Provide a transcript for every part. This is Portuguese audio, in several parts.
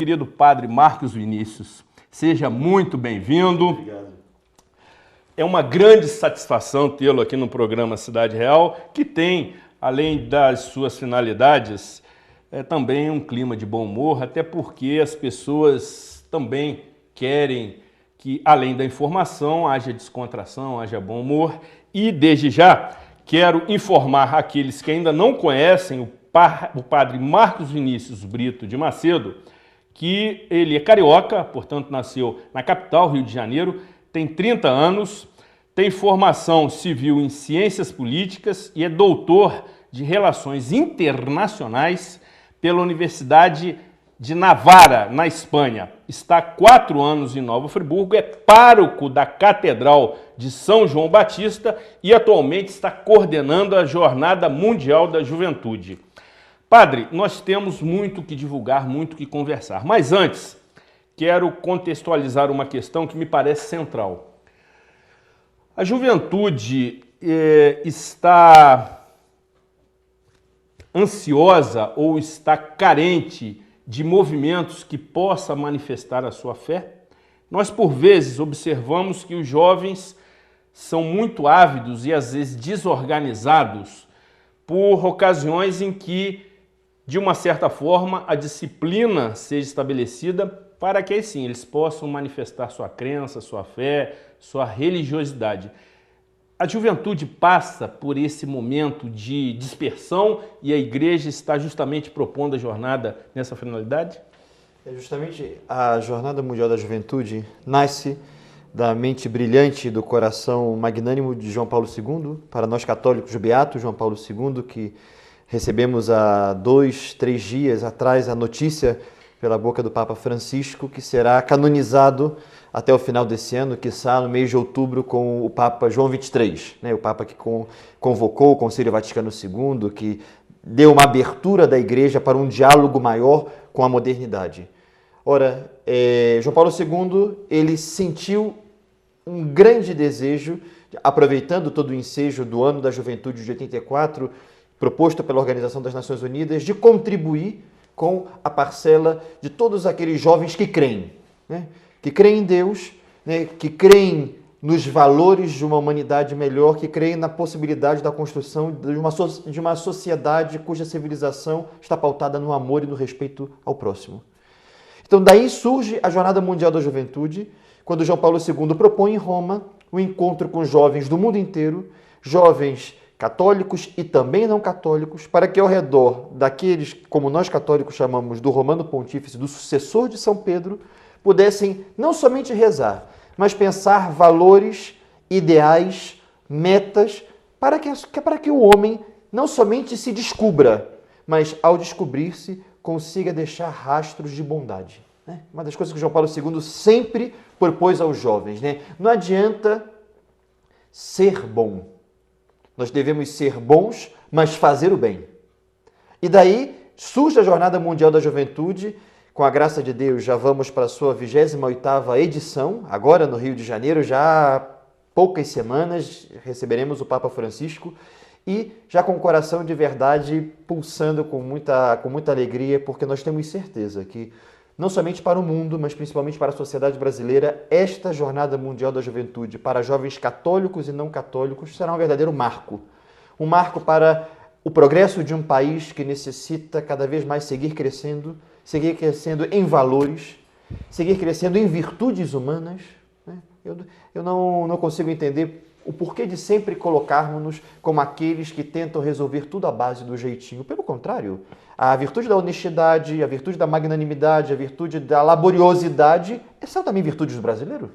Querido Padre Marcos Vinícius, seja muito bem-vindo. Obrigado. É uma grande satisfação tê-lo aqui no programa Cidade Real, que tem, além das suas finalidades, também um clima de bom humor, até porque as pessoas também querem que, além da informação, haja descontração, haja bom humor. E, desde já, quero informar aqueles que ainda não conhecem o Padre Marcos Vinícius Brito de Macedo, que ele é carioca, portanto nasceu na capital, Rio de Janeiro, tem 30 anos, tem formação civil em ciências políticas e é doutor de relações internacionais pela Universidade de Navarra, na Espanha. Está há 4 anos em Nova Friburgo, é pároco da Catedral de São João Batista e atualmente está coordenando a Jornada Mundial da Juventude. Padre, nós temos muito que divulgar, muito que conversar, mas antes quero contextualizar uma questão que me parece central. A juventude está ansiosa ou está carente de movimentos que possa manifestar a sua fé? Nós, por vezes, observamos que os jovens são muito ávidos e, às vezes, desorganizados por ocasiões em que, de uma certa forma, a disciplina seja estabelecida para que, assim, eles possam manifestar sua crença, sua fé, sua religiosidade. A juventude passa por esse momento de dispersão e a igreja está justamente propondo a jornada nessa finalidade? Justamente a Jornada Mundial da Juventude nasce da mente brilhante e do coração magnânimo de João Paulo II, para nós católicos, o Beato João Paulo II, que recebemos há 2, 3 dias atrás a notícia pela boca do Papa Francisco que será canonizado até o final desse ano, quiçá no mês de outubro, com o Papa João XXIII, o Papa que convocou o Concílio Vaticano II, que deu uma abertura da Igreja para um diálogo maior com a modernidade. Ora, João Paulo II, ele sentiu um grande desejo, aproveitando todo o ensejo do Ano da Juventude de 84, proposto pela Organização das Nações Unidas, de contribuir com a parcela de todos aqueles jovens que creem, que creem em Deus, que creem nos valores de uma humanidade melhor, que creem na possibilidade da construção de uma sociedade cuja civilização está pautada no amor e no respeito ao próximo. Então daí surge a Jornada Mundial da Juventude, quando João Paulo II propõe em Roma o encontro com jovens do mundo inteiro, jovens católicos e também não católicos, para que ao redor daqueles, como nós católicos chamamos, do Romano Pontífice, do sucessor de São Pedro, pudessem não somente rezar, mas pensar valores, ideais, metas, para que o homem não somente se descubra, mas ao descobrir-se, consiga deixar rastros de bondade. Uma das coisas que João Paulo II sempre propôs aos jovens. Não adianta ser bom. Nós devemos ser bons, mas fazer o bem. E daí surge a Jornada Mundial da Juventude. Com a graça de Deus, já vamos para a sua 28ª edição. Agora, no Rio de Janeiro, já há poucas semanas, receberemos o Papa Francisco. E já com o coração de verdade pulsando com muita alegria, porque nós temos certeza que, não somente para o mundo, mas principalmente para a sociedade brasileira, esta Jornada Mundial da Juventude para jovens católicos e não católicos será um verdadeiro marco. Um marco para o progresso de um país que necessita cada vez mais seguir crescendo em valores, seguir crescendo em virtudes humanas. Eu não consigo entender o porquê de sempre colocarmos-nos como aqueles que tentam resolver tudo à base do jeitinho. Pelo contrário, a virtude da honestidade, a virtude da magnanimidade, a virtude da laboriosidade são também virtudes do brasileiro.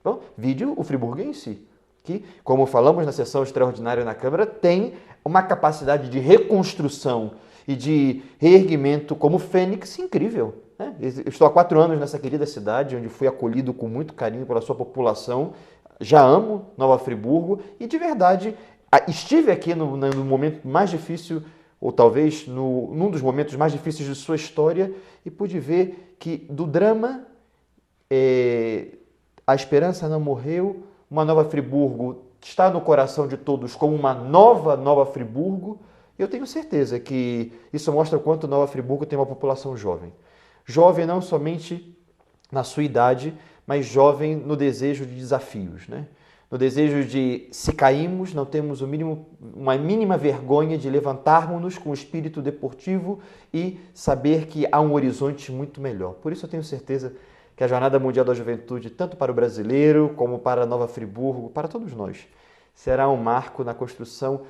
Então, vide o friburguense, que, como falamos na sessão extraordinária na Câmara, tem uma capacidade de reconstrução e de reerguimento como fênix incrível. Eu estou há 4 anos nessa querida cidade, onde fui acolhido com muito carinho pela sua população. Já amo Nova Friburgo e, de verdade, estive aqui no momento mais difícil, ou talvez num dos momentos mais difíceis de sua história, e pude ver que do drama a esperança não morreu, uma Nova Friburgo está no coração de todos como uma Nova Friburgo. Eu tenho certeza que isso mostra o quanto Nova Friburgo tem uma população jovem. Jovem não somente na sua idade, mas jovem no desejo de desafios, né? No desejo de, se caímos, não temos uma mínima vergonha de levantarmos-nos com o espírito deportivo e saber que há um horizonte muito melhor. Por isso eu tenho certeza que a Jornada Mundial da Juventude, tanto para o brasileiro como para Nova Friburgo, para todos nós, será um marco na construção.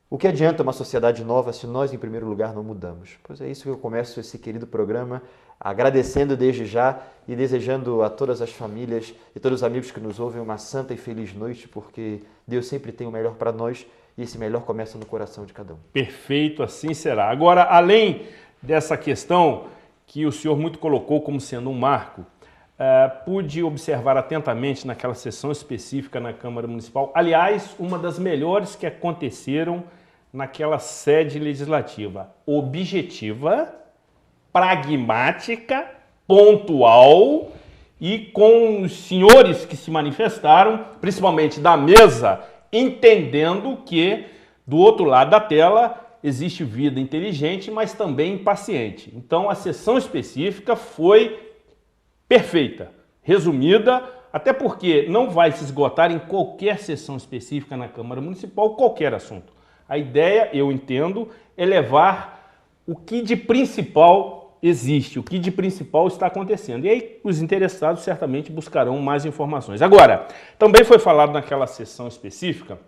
O que adianta uma sociedade nova se nós, em primeiro lugar, não mudamos? Pois é isso que eu começo esse querido programa, agradecendo desde já e desejando a todas as famílias e todos os amigos que nos ouvem uma santa e feliz noite, porque Deus sempre tem o melhor para nós e esse melhor começa no coração de cada um. Perfeito, assim será. Agora, além dessa questão que o senhor muito colocou como sendo um marco, pude observar atentamente naquela sessão específica na Câmara Municipal, aliás, uma das melhores que aconteceram naquela sede legislativa, objetiva, pragmática, pontual e com os senhores que se manifestaram, principalmente da mesa, entendendo que do outro lado da tela existe vida inteligente, mas também impaciente. Então a sessão específica foi perfeita, resumida, até porque não vai se esgotar em qualquer sessão específica na Câmara Municipal qualquer assunto. A ideia, eu entendo, é levar o que de principal existe, o que de principal está acontecendo. E aí os interessados certamente buscarão mais informações. Agora, também foi falado naquela sessão específica,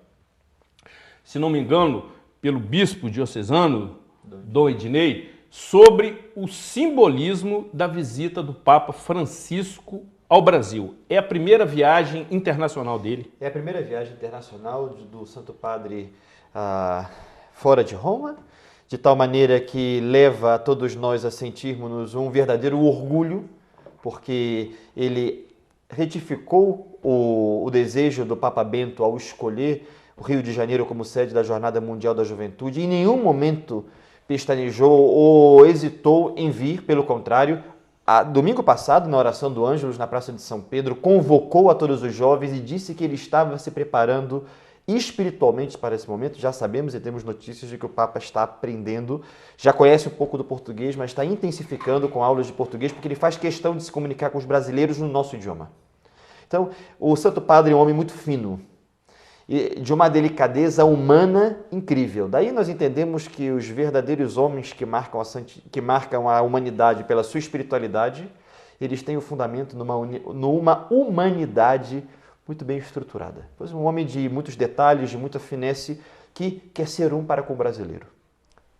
se não me engano, pelo bispo diocesano, Dom Ednei, sobre o simbolismo da visita do Papa Francisco ao Brasil. É a primeira viagem internacional dele? É a primeira viagem internacional do Santo Padre fora de Roma, de tal maneira que leva a todos nós a sentirmos um verdadeiro orgulho, porque ele retificou o desejo do Papa Bento ao escolher o Rio de Janeiro como sede da Jornada Mundial da Juventude. Em nenhum momento pestanejou ou hesitou em vir, pelo contrário. Domingo passado, na oração do Ângelus, na Praça de São Pedro, convocou a todos os jovens e disse que ele estava se preparando espiritualmente para esse momento. Já sabemos e temos notícias de que o Papa está aprendendo, já conhece um pouco do português, mas está intensificando com aulas de português, porque ele faz questão de se comunicar com os brasileiros no nosso idioma. Então, o Santo Padre é um homem muito fino, e de uma delicadeza humana incrível. Daí nós entendemos que os verdadeiros homens que marcam a humanidade pela sua espiritualidade, eles têm o fundamento numa humanidade muito bem estruturada. Pois um homem de muitos detalhes, de muita finesse, que quer ser um para com o brasileiro,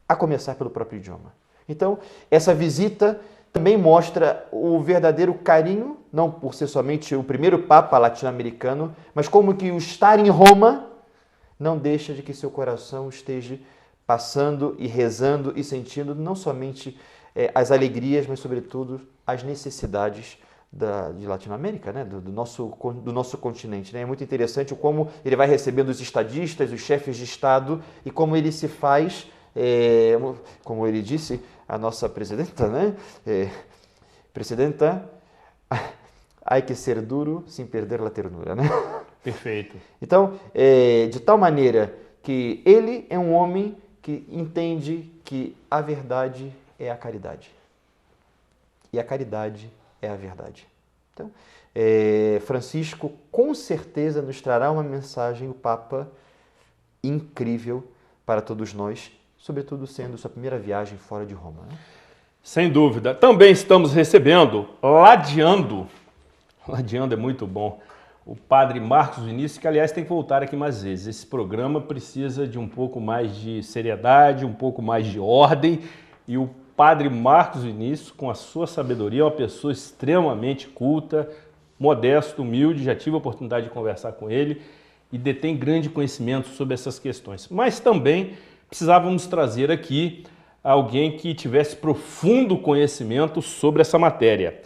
a começar pelo próprio idioma. Então, essa visita também mostra o verdadeiro carinho, não por ser somente o primeiro Papa latino-americano, mas como que o estar em Roma não deixa de que seu coração esteja passando e rezando e sentindo não somente as alegrias, mas sobretudo as necessidades de Latinoamérica, né? do nosso continente. Né? É muito interessante como ele vai recebendo os estadistas, os chefes de Estado, e como ele se faz, como ele disse, a nossa presidenta, né? Presidenta, há que ser duro sem perder a ternura. Né? Perfeito. Então, de tal maneira que ele é um homem que entende que a verdade é a caridade. E a caridade é a verdade. Então, Francisco com certeza nos trará uma mensagem, o Papa, incrível para todos nós, sobretudo sendo sua primeira viagem fora de Roma. Né? Sem dúvida. Também estamos recebendo, ladeando é muito bom, o Padre Marcos Vinícius, que aliás tem que voltar aqui mais vezes. Esse programa precisa de um pouco mais de seriedade, um pouco mais de ordem, e o Padre Marcos Vinícius, com a sua sabedoria, é uma pessoa extremamente culta, modesto, humilde, já tive a oportunidade de conversar com ele e detém grande conhecimento sobre essas questões. Mas também precisávamos trazer aqui alguém que tivesse profundo conhecimento sobre essa matéria.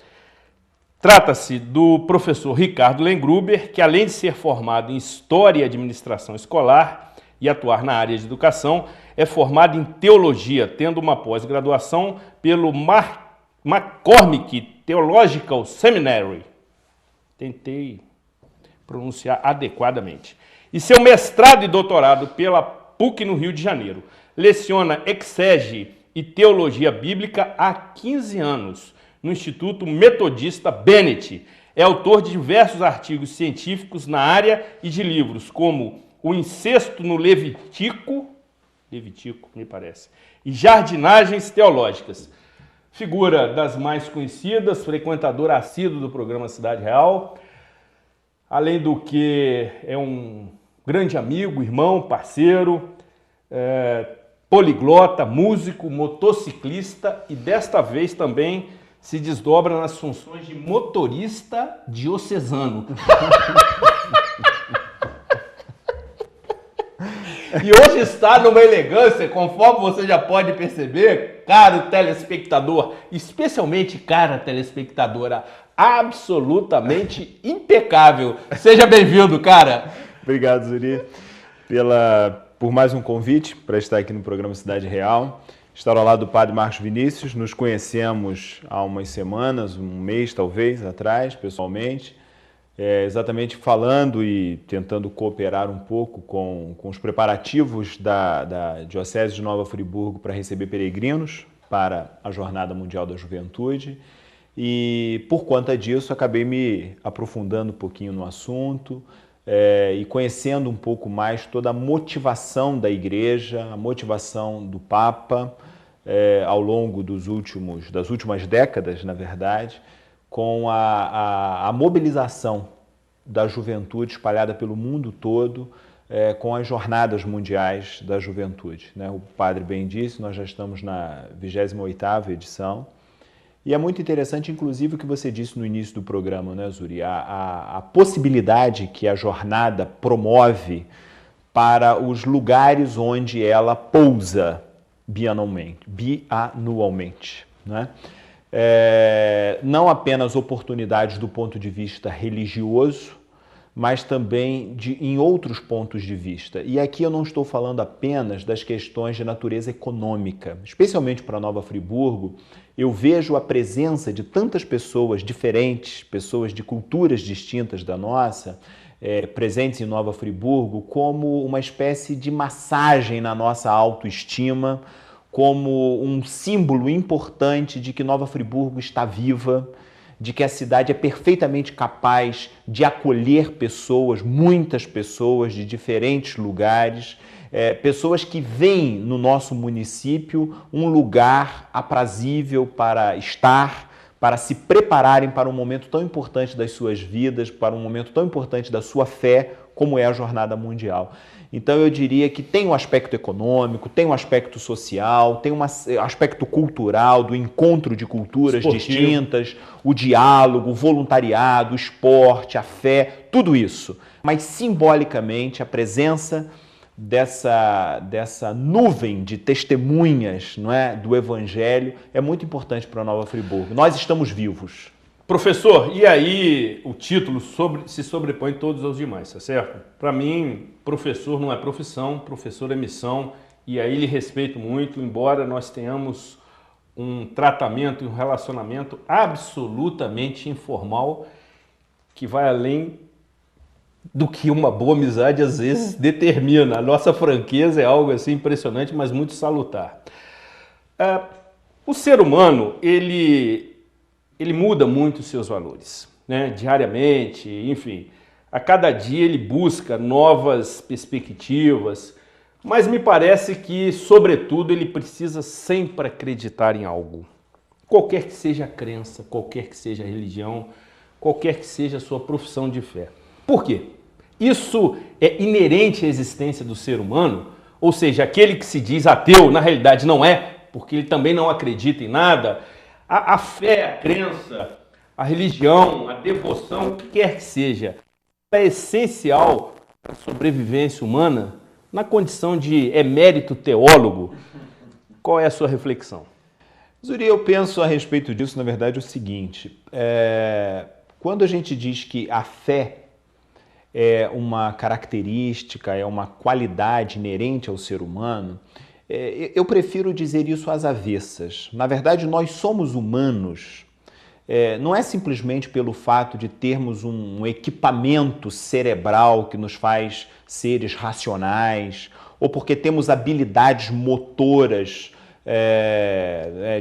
Trata-se do professor Ricardo Lengruber, que além de ser formado em História e Administração Escolar e atuar na área de educação, é formado em Teologia, tendo uma pós-graduação pelo McCormick Theological Seminary. Tentei pronunciar adequadamente. E seu mestrado e doutorado pela PUC no Rio de Janeiro. Leciona exege e teologia bíblica há 15 anos no Instituto Metodista Bennett. É autor de diversos artigos científicos na área e de livros como O Incesto no Levítico, me parece, e Jardinagens Teológicas. Figura das mais conhecidas, frequentador assíduo do programa Cidade Real, além do que é um grande amigo, irmão, parceiro, poliglota, músico, motociclista e desta vez também se desdobra nas funções de motorista diocesano. E hoje está numa elegância, conforme você já pode perceber, caro telespectador, especialmente cara telespectadora, absolutamente impecável. Seja bem-vindo, cara. Obrigado, Zuri, por mais um convite para estar aqui no programa Cidade Real. Estar ao lado do Padre Marcos Vinícius. Nos conhecemos há umas semanas, um mês talvez atrás, pessoalmente. Exatamente falando e tentando cooperar um pouco com os preparativos da Diocese de Nova Friburgo para receber peregrinos para a Jornada Mundial da Juventude. E por conta disso acabei me aprofundando um pouquinho no assunto e conhecendo um pouco mais toda a motivação da Igreja, a motivação do Papa ao longo das últimas décadas, na verdade, com a mobilização da juventude espalhada pelo mundo todo, com as jornadas mundiais da juventude, né? O padre bem disse, nós já estamos na 28ª edição, e é muito interessante, inclusive, o que você disse no início do programa, né, Zuri? A possibilidade que a jornada promove para os lugares onde ela pousa bianualmente, né? Não apenas oportunidades do ponto de vista religioso, mas também em outros pontos de vista. E aqui eu não estou falando apenas das questões de natureza econômica. Especialmente para Nova Friburgo, eu vejo a presença de tantas pessoas diferentes, pessoas de culturas distintas da nossa, presentes em Nova Friburgo, como uma espécie de massagem na nossa autoestima, como um símbolo importante de que Nova Friburgo está viva, de que a cidade é perfeitamente capaz de acolher pessoas, muitas pessoas de diferentes lugares, pessoas que veem no nosso município um lugar aprazível para estar, para se prepararem para um momento tão importante das suas vidas, para um momento tão importante da sua fé, como é a Jornada Mundial. Então eu diria que tem um aspecto econômico, tem um aspecto social, tem um aspecto cultural, do encontro de culturas distintas, o diálogo, o voluntariado, o esporte, a fé, tudo isso. Mas simbolicamente a presença dessa nuvem de testemunhas, não é, do Evangelho é muito importante para Nova Friburgo. Nós estamos vivos. Professor, e aí o título se sobrepõe todos aos demais, tá certo? Para mim, professor não é profissão, professor é missão, e aí lhe respeito muito, embora nós tenhamos um tratamento e um relacionamento absolutamente informal, que vai além do que uma boa amizade às vezes determina. A nossa franqueza é algo assim impressionante, mas muito salutar. O ser humano, ele muda muito os seus valores, né? Diariamente, enfim. A cada dia ele busca novas perspectivas, mas me parece que, sobretudo, ele precisa sempre acreditar em algo. Qualquer que seja a crença, qualquer que seja a religião, qualquer que seja a sua profissão de fé. Por quê? Isso é inerente à existência do ser humano, ou seja, aquele que se diz ateu, na realidade não é, porque ele também não acredita em nada. A fé, a crença, a religião, a devoção, o que quer que seja, é essencial para a sobrevivência humana na condição de emérito teólogo. Qual é a sua reflexão? Zuri, eu penso a respeito disso, na verdade, o seguinte. Quando a gente diz que a fé é uma característica, é uma qualidade inerente ao ser humano, eu prefiro dizer isso às avessas. Na verdade, nós somos humanos, não é simplesmente pelo fato de termos um equipamento cerebral que nos faz seres racionais, ou porque temos habilidades motoras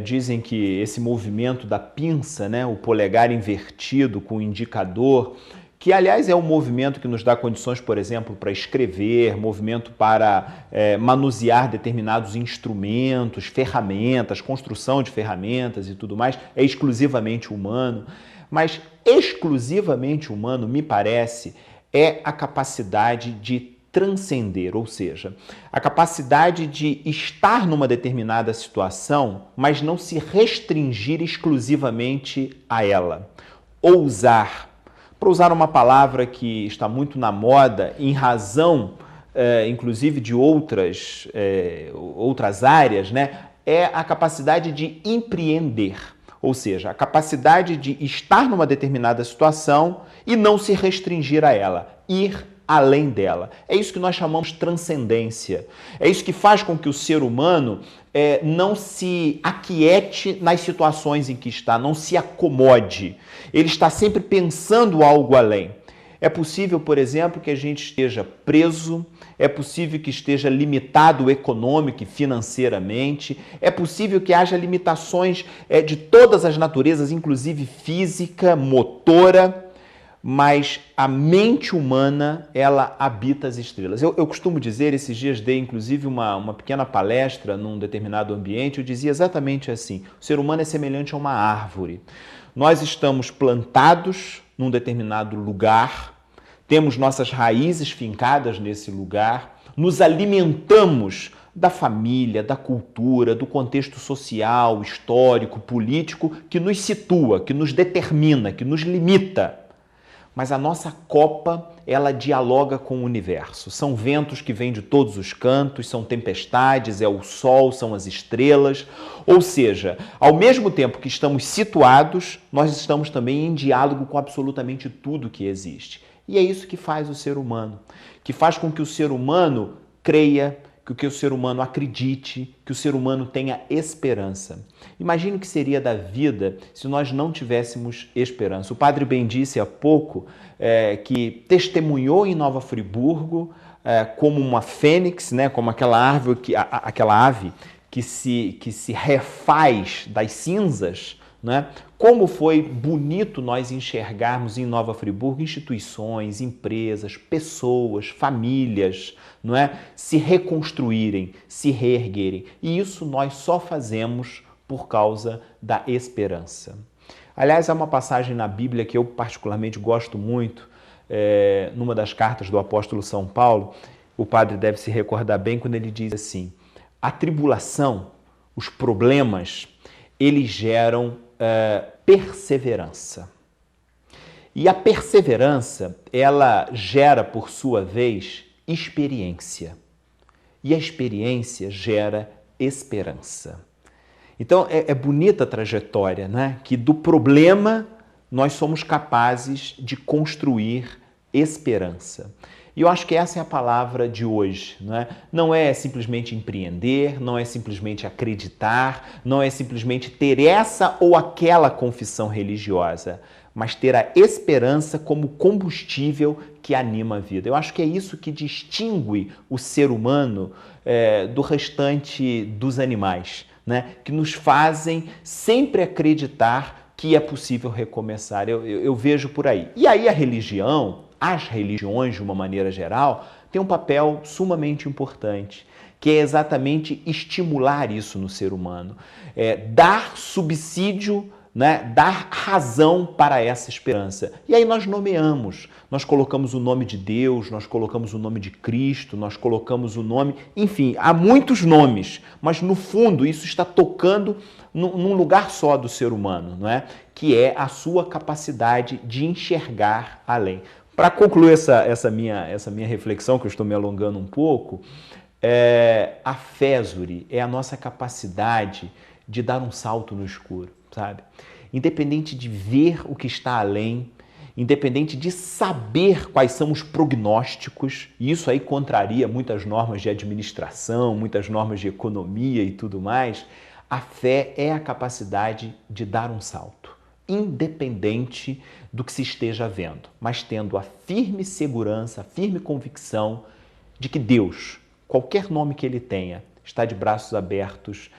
Dizem que esse movimento da pinça, né, o polegar invertido com o indicador, que aliás é um movimento que nos dá condições, por exemplo, para escrever, movimento para manusear determinados instrumentos, ferramentas, construção de ferramentas e tudo mais, é exclusivamente humano. Mas exclusivamente humano, me parece, é a capacidade de transcender, ou seja, a capacidade de estar numa determinada situação, mas não se restringir exclusivamente a ela. Ousar. Para usar uma palavra que está muito na moda, em razão, inclusive, de outras áreas, né? É a capacidade de empreender, ou seja, a capacidade de estar numa determinada situação e não se restringir a ela, ir além dela. É isso que nós chamamos de transcendência. É isso que faz com que o ser humano não se aquiete nas situações em que está, não se acomode. Ele está sempre pensando algo além. É possível, por exemplo, que a gente esteja preso, é possível que esteja limitado econômico e financeiramente, é possível que haja limitações de todas as naturezas, inclusive física, motora, mas a mente humana, ela habita as estrelas. Eu costumo dizer, esses dias dei inclusive uma pequena palestra num determinado ambiente, eu dizia exatamente assim: o ser humano é semelhante a uma árvore. Nós estamos plantados num determinado lugar, temos nossas raízes fincadas nesse lugar, nos alimentamos da família, da cultura, do contexto social, histórico, político, que nos situa, que nos determina, que nos limita. Mas a nossa copa, ela dialoga com o universo. São ventos que vêm de todos os cantos, são tempestades, é o sol, são as estrelas. Ou seja, ao mesmo tempo que estamos situados, nós estamos também em diálogo com absolutamente tudo que existe. E é isso que faz o ser humano, que faz com que o ser humano creia, que o ser humano acredite, que o ser humano tenha esperança. Imagine o que seria da vida se nós não tivéssemos esperança. O padre Ben disse há pouco que testemunhou em Nova Friburgo como uma fênix, né, como aquela ave que se refaz das cinzas, né? Como foi bonito nós enxergarmos em Nova Friburgo instituições, empresas, pessoas, famílias, não é? Se reconstruírem, se reerguerem. E isso nós só fazemos por causa da esperança. Aliás, há uma passagem na Bíblia que eu particularmente gosto muito, numa das cartas do apóstolo São Paulo, o padre deve se recordar bem quando ele diz assim: a tribulação, os problemas, eles geram perseverança. E a perseverança, ela gera, por sua vez, experiência. E a experiência gera esperança. Então, é bonita a trajetória, né? Que do problema nós somos capazes de construir esperança. E eu acho que essa é a palavra de hoje, né? Não é simplesmente empreender, não é simplesmente acreditar, não é simplesmente ter essa ou aquela confissão religiosa, mas ter a esperança como combustível que anima a vida. Eu acho que é isso que distingue o ser humano do restante dos animais, né? Que nos fazem sempre acreditar que é possível recomeçar. Eu vejo por aí. E aí a religião, as religiões de uma maneira geral, têm um papel sumamente importante, que é exatamente estimular isso no ser humano, dar subsídio, né, dar razão para essa esperança. E aí nós nomeamos, nós colocamos o nome de Deus, nós colocamos o nome de Cristo, nós colocamos o nome, enfim, há muitos nomes, mas no fundo isso está tocando num lugar só do ser humano, não é? Que é a sua capacidade de enxergar além. Para concluir essa minha reflexão, que eu estou me alongando um pouco, a fé, Zuri, é a nossa capacidade de dar um salto no escuro, sabe? Independente de ver o que está além, independente de saber quais são os prognósticos, e isso aí contraria muitas normas de administração, muitas normas de economia e tudo mais, a fé é a capacidade de dar um salto, independente do que se esteja vendo, mas tendo a firme segurança, a firme convicção de que Deus, qualquer nome que ele tenha, está de braços abertos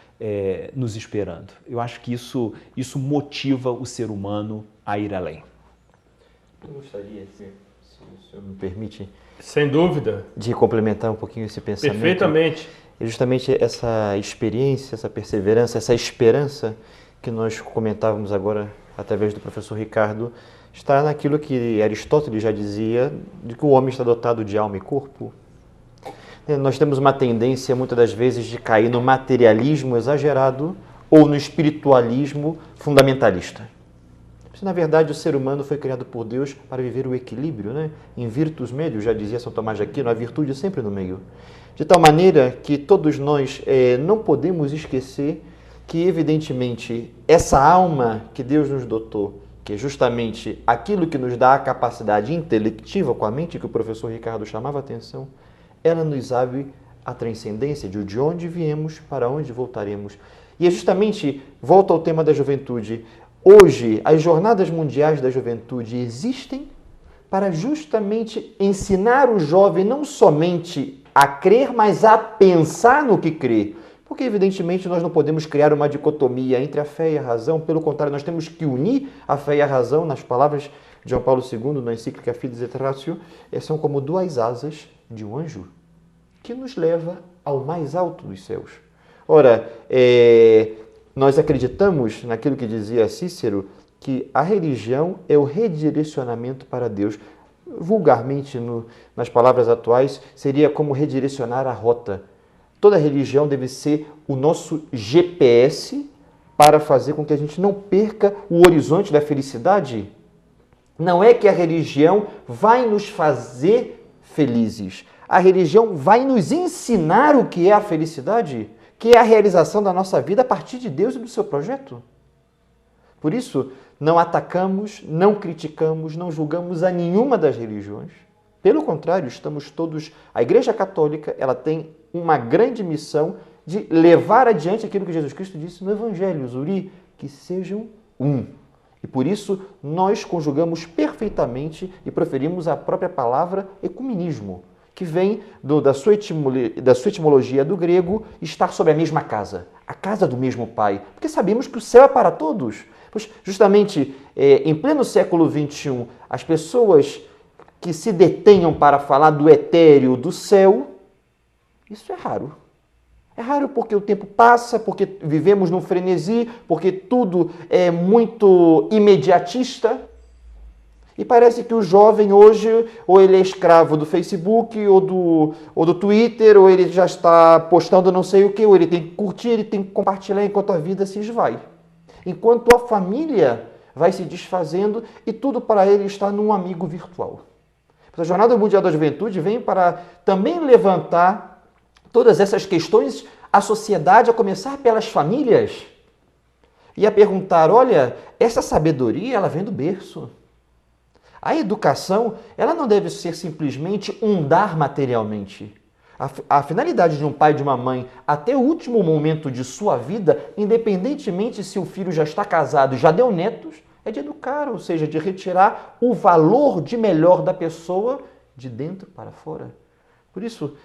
nos esperando. Eu acho que isso motiva o ser humano a ir além. Eu gostaria, se o senhor me permite, Sem dúvida. de complementar um pouquinho esse pensamento. Perfeitamente. É justamente essa experiência, essa perseverança, essa esperança que nós comentávamos agora através do professor Ricardo, está naquilo que Aristóteles já dizia, de que o homem está dotado de alma e corpo. Nós temos uma tendência, muitas das vezes, de cair no materialismo exagerado ou no espiritualismo fundamentalista. Na verdade, o ser humano foi criado por Deus para viver o equilíbrio, né? In virtus melius, já dizia São Tomás de Aquino, a virtude sempre no meio. De tal maneira que todos nós não podemos esquecer que, evidentemente, essa alma que Deus nos dotou, que é justamente aquilo que nos dá a capacidade intelectiva com a mente, que o professor Ricardo chamava a atenção, ela nos abre a transcendência de onde viemos, para onde voltaremos. E é justamente, volta ao tema da juventude, hoje as jornadas mundiais da juventude existem para justamente ensinar o jovem não somente a crer, mas a pensar no que crê. Porque, evidentemente, nós não podemos criar uma dicotomia entre a fé e a razão. Pelo contrário, nós temos que unir a fé e a razão. Nas palavras de João Paulo II, na encíclica Fides et Ratio, são como duas asas de um anjo que nos leva ao mais alto dos céus. Ora, nós acreditamos naquilo que dizia Cícero, que a religião é o redirecionamento para Deus. Vulgarmente, nas palavras atuais, seria como redirecionar a rota. Toda religião deve ser o nosso GPS para fazer com que a gente não perca o horizonte da felicidade. Não é que a religião vai nos fazer felizes. A religião vai nos ensinar o que é a felicidade, que é a realização da nossa vida a partir de Deus e do seu projeto. Por isso, não atacamos, não criticamos, não julgamos a nenhuma das religiões. Pelo contrário, estamos todos... A Igreja Católica, ela tem uma grande missão de levar adiante aquilo que Jesus Cristo disse no Evangelho, Zuri, que sejam um. E por isso, nós conjugamos perfeitamente e proferimos a própria palavra ecumenismo, que vem da sua etimologia do grego, estar sobre a mesma casa, a casa do mesmo Pai. Porque sabemos que o céu é para todos. Pois, justamente, em pleno século XXI, as pessoas que se detenham para falar do etéreo, do céu, isso é raro. É raro porque o tempo passa, porque vivemos num frenesi, porque tudo é muito imediatista. E parece que o jovem hoje, ou ele é escravo do Facebook, ou do Twitter, ou ele já está postando não sei o que, ou ele tem que curtir, ele tem que compartilhar enquanto a vida se esvai. Enquanto a família vai se desfazendo e tudo para ele está num amigo virtual. A Jornada Mundial da Juventude vem para também levantar todas essas questões à sociedade, a começar pelas famílias, e a perguntar, olha, essa sabedoria ela vem do berço. A educação, ela não deve ser simplesmente um dar materialmente. A finalidade de um pai e de uma mãe, até o último momento de sua vida, independentemente se o filho já está casado e já deu netos, é de educar, ou seja, de retirar o valor de melhor da pessoa de dentro para fora. Por isso,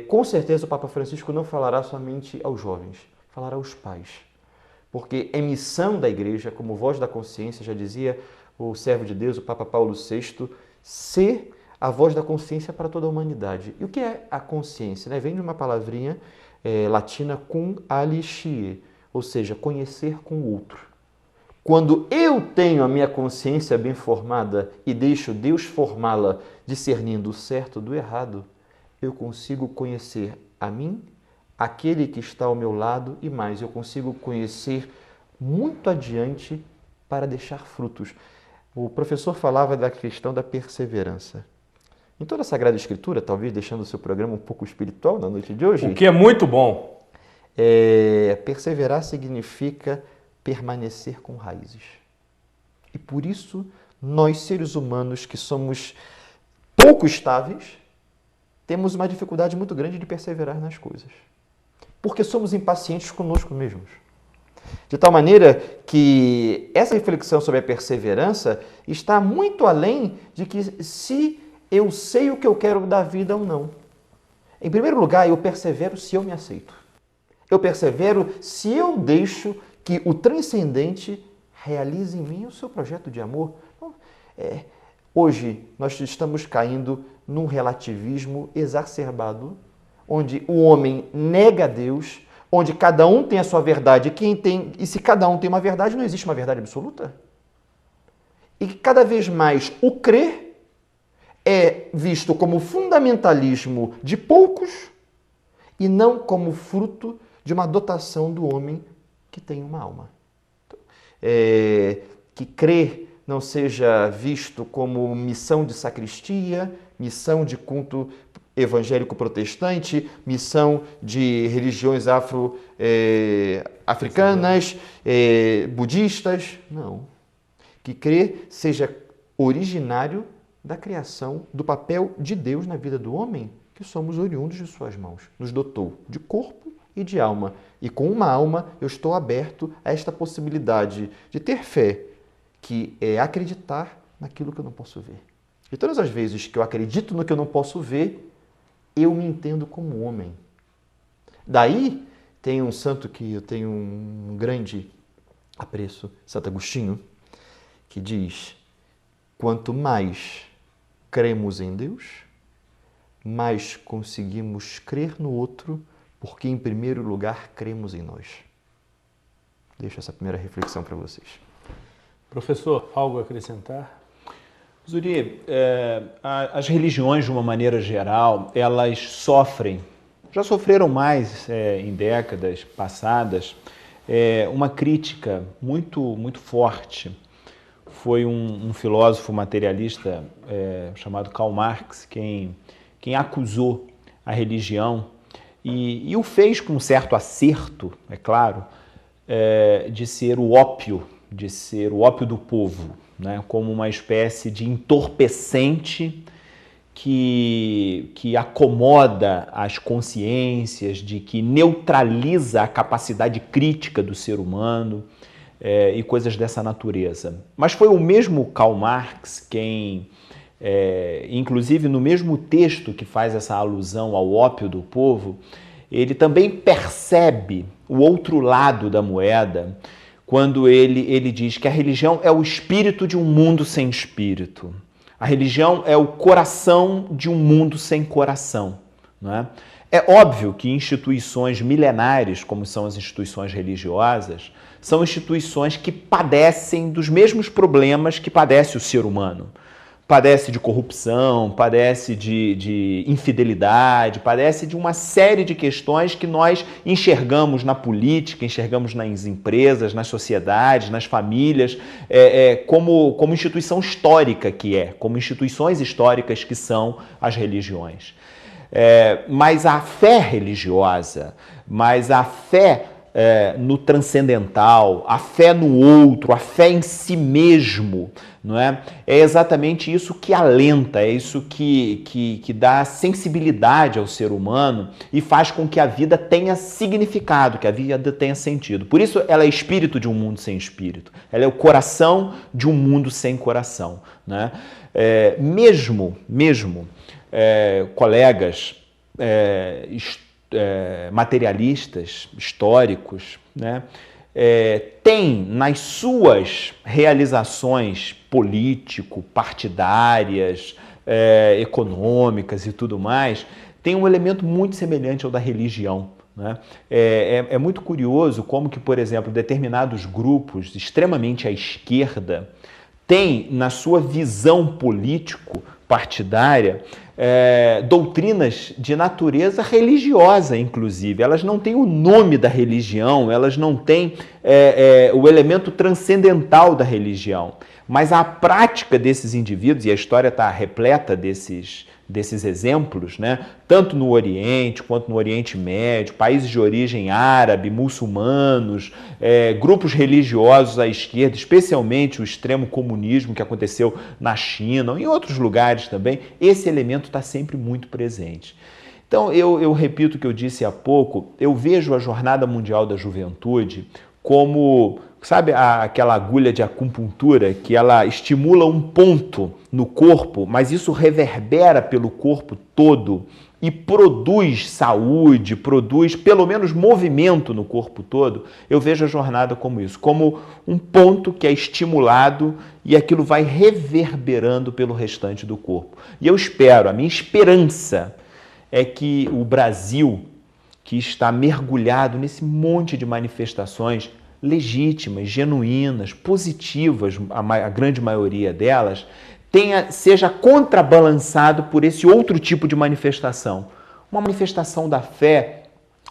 com certeza o Papa Francisco não falará somente aos jovens, falará aos pais. Porque é missão da Igreja, como voz da consciência, já dizia o servo de Deus, o Papa Paulo VI, ser a voz da consciência para toda a humanidade. E o que é a consciência? Vem de uma palavrinha latina cum aliscie, ou seja, conhecer com o outro. Quando eu tenho a minha consciência bem formada e deixo Deus formá-la, discernindo o certo do errado, eu consigo conhecer a mim, aquele que está ao meu lado e mais, eu consigo conhecer muito adiante para deixar frutos. O professor falava da questão da perseverança. Em toda a Sagrada Escritura, talvez deixando o seu programa um pouco espiritual na noite de hoje... O que é muito bom. Perseverar significa permanecer com raízes. E por isso, nós seres humanos que somos pouco estáveis, temos uma dificuldade muito grande de perseverar nas coisas. Porque somos impacientes conosco mesmos. De tal maneira que essa reflexão sobre a perseverança está muito além de que se eu sei o que eu quero da vida ou não. Em primeiro lugar, eu persevero se eu me aceito. Eu persevero se eu deixo que o transcendente realize em mim o seu projeto de amor. Hoje nós estamos caindo num relativismo exacerbado, onde o homem nega Deus, onde cada um tem a sua verdade, e se cada um tem uma verdade, não existe uma verdade absoluta. E cada vez mais o crer é visto como fundamentalismo de poucos e não como fruto de uma dotação do homem que tem uma alma. Que crer não seja visto como missão de sacristia, missão de culto evangélico protestante, missão de religiões africanas, budistas. Não. Que crer seja originário da criação, do papel de Deus na vida do homem, que somos oriundos de suas mãos. Nos dotou de corpo e de alma. E com uma alma eu estou aberto a esta possibilidade de ter fé, que é acreditar naquilo que eu não posso ver. E todas as vezes que eu acredito no que eu não posso ver, eu me entendo como homem. Daí tem um santo que eu tenho um grande apreço, Santo Agostinho, que diz: quanto mais cremos em Deus, mais conseguimos crer no outro, porque em primeiro lugar cremos em nós. Deixo essa primeira reflexão para vocês. Professor, algo a acrescentar? Zuri, as religiões, de uma maneira geral, elas já sofreram mais em décadas passadas, uma crítica muito forte. Foi um filósofo materialista chamado Karl Marx quem acusou a religião e o fez com um certo acerto, é claro, de ser o ópio do povo, né? Como uma espécie de entorpecente que acomoda as consciências, de que neutraliza a capacidade crítica do ser humano e coisas dessa natureza. Mas foi o mesmo Karl Marx quem, inclusive no mesmo texto que faz essa alusão ao ópio do povo, ele também percebe o outro lado da moeda, quando ele diz que a religião é o espírito de um mundo sem espírito. A religião é o coração de um mundo sem coração. Não é? É óbvio que instituições milenares, como são as instituições religiosas, são instituições que padecem dos mesmos problemas que padece o ser humano. Padece de corrupção, padece de infidelidade, padece de uma série de questões que nós enxergamos na política, enxergamos nas empresas, nas sociedades, nas famílias, como instituição histórica como instituições históricas que são as religiões. Mas a fé religiosa, mas a fé no transcendental, a fé no outro, a fé em si mesmo, não é? É exatamente isso que alenta, é isso que dá sensibilidade ao ser humano e faz com que a vida tenha significado, que a vida tenha sentido. Por isso ela é espírito de um mundo sem espírito, ela é o coração de um mundo sem coração, né? Mesmo colegas materialistas, históricos, né, têm nas suas realizações político-partidárias, econômicas e tudo mais, tem um elemento muito semelhante ao da religião. Né? É muito curioso como que, por exemplo, determinados grupos extremamente à esquerda têm na sua visão político-partidária doutrinas de natureza religiosa, inclusive. Elas não têm o nome da religião, elas não têm o elemento transcendental da religião. Mas a prática desses indivíduos, e a história está repleta desses exemplos, né? Tanto no Oriente quanto no Oriente Médio, países de origem árabe, muçulmanos, grupos religiosos à esquerda, especialmente o extremo comunismo que aconteceu na China, em outros lugares também, esse elemento está sempre muito presente. Então, eu repito o que eu disse há pouco, eu vejo a Jornada Mundial da Juventude como Sabe aquela agulha de acupuntura que ela estimula um ponto no corpo, mas isso reverbera pelo corpo todo e produz saúde, produz pelo menos movimento no corpo todo? Eu vejo a jornada como isso, como um ponto que é estimulado e aquilo vai reverberando pelo restante do corpo. E eu espero, a minha esperança é que o Brasil, que está mergulhado nesse monte de manifestações legítimas, genuínas, positivas, a grande maioria delas, seja contrabalançado por esse outro tipo de manifestação. Uma manifestação da fé,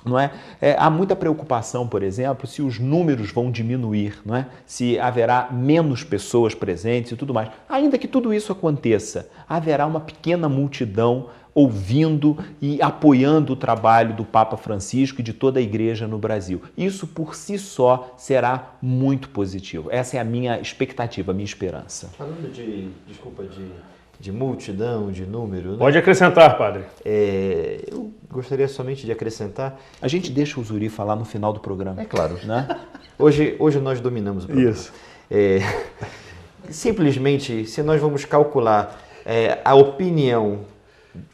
não é? Há muita preocupação, por exemplo, se os números vão diminuir, não é? Se haverá menos pessoas presentes e tudo mais. Ainda que tudo isso aconteça, haverá uma pequena multidão ouvindo e apoiando o trabalho do Papa Francisco e de toda a Igreja no Brasil. Isso por si só será muito positivo. Essa é a minha expectativa, a minha esperança. Falando de multidão, de número... Né? Pode acrescentar, padre. Eu gostaria somente de acrescentar... A gente deixa o Zuri falar no final do programa. É claro. Né? Hoje nós dominamos o programa. Isso. Simplesmente, se nós vamos calcular a opinião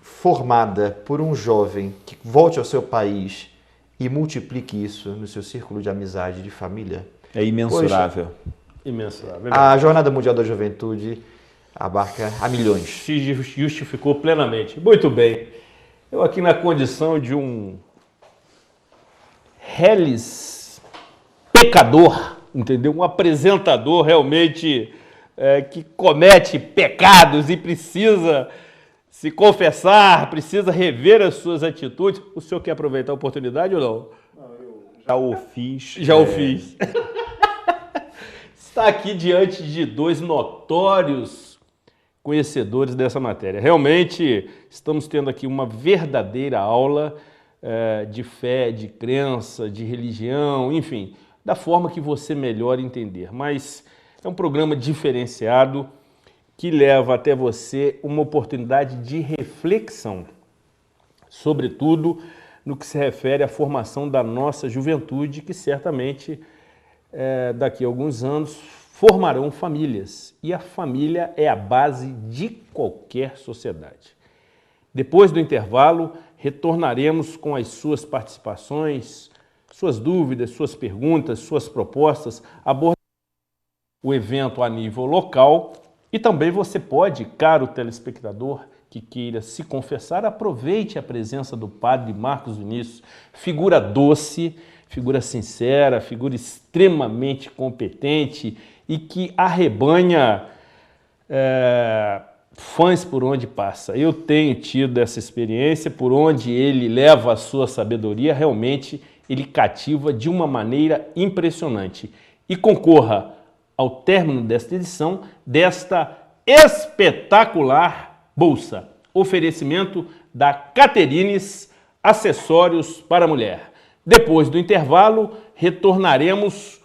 formada por um jovem que volte ao seu país e multiplique isso no seu círculo de amizade, de família... É imensurável. Imensurável. A Jornada Mundial da Juventude abarca a milhões. Se justificou plenamente. Muito bem. Eu aqui na condição de um reles pecador, entendeu? Um apresentador realmente que comete pecados e precisa se confessar, precisa rever as suas atitudes. O senhor quer aproveitar a oportunidade ou não? Não, eu já o fiz. Já o fiz. Está aqui diante de dois notórios conhecedores dessa matéria. Realmente estamos tendo aqui uma verdadeira aula de fé, de crença, de religião, enfim, da forma que você melhor entender. Mas é um programa diferenciado que leva até você uma oportunidade de reflexão, sobretudo no que se refere à formação da nossa juventude, que certamente daqui a alguns anos formarão famílias. E a família é a base de qualquer sociedade. Depois do intervalo, retornaremos com as suas participações, suas dúvidas, suas perguntas, suas propostas, abordando o evento a nível local. E também você pode, caro telespectador, que queira se confessar, aproveite a presença do padre Marcos Vinícius, figura doce, figura sincera, figura extremamente competente e que arrebanha fãs por onde passa. Eu tenho tido essa experiência, por onde ele leva a sua sabedoria, realmente ele cativa de uma maneira impressionante. E concorra ao término desta edição, desta espetacular bolsa. Oferecimento da Caterines Acessórios para Mulher. Depois do intervalo, retornaremos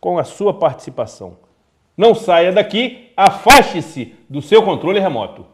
com a sua participação. Não saia daqui, afaste-se do seu controle remoto.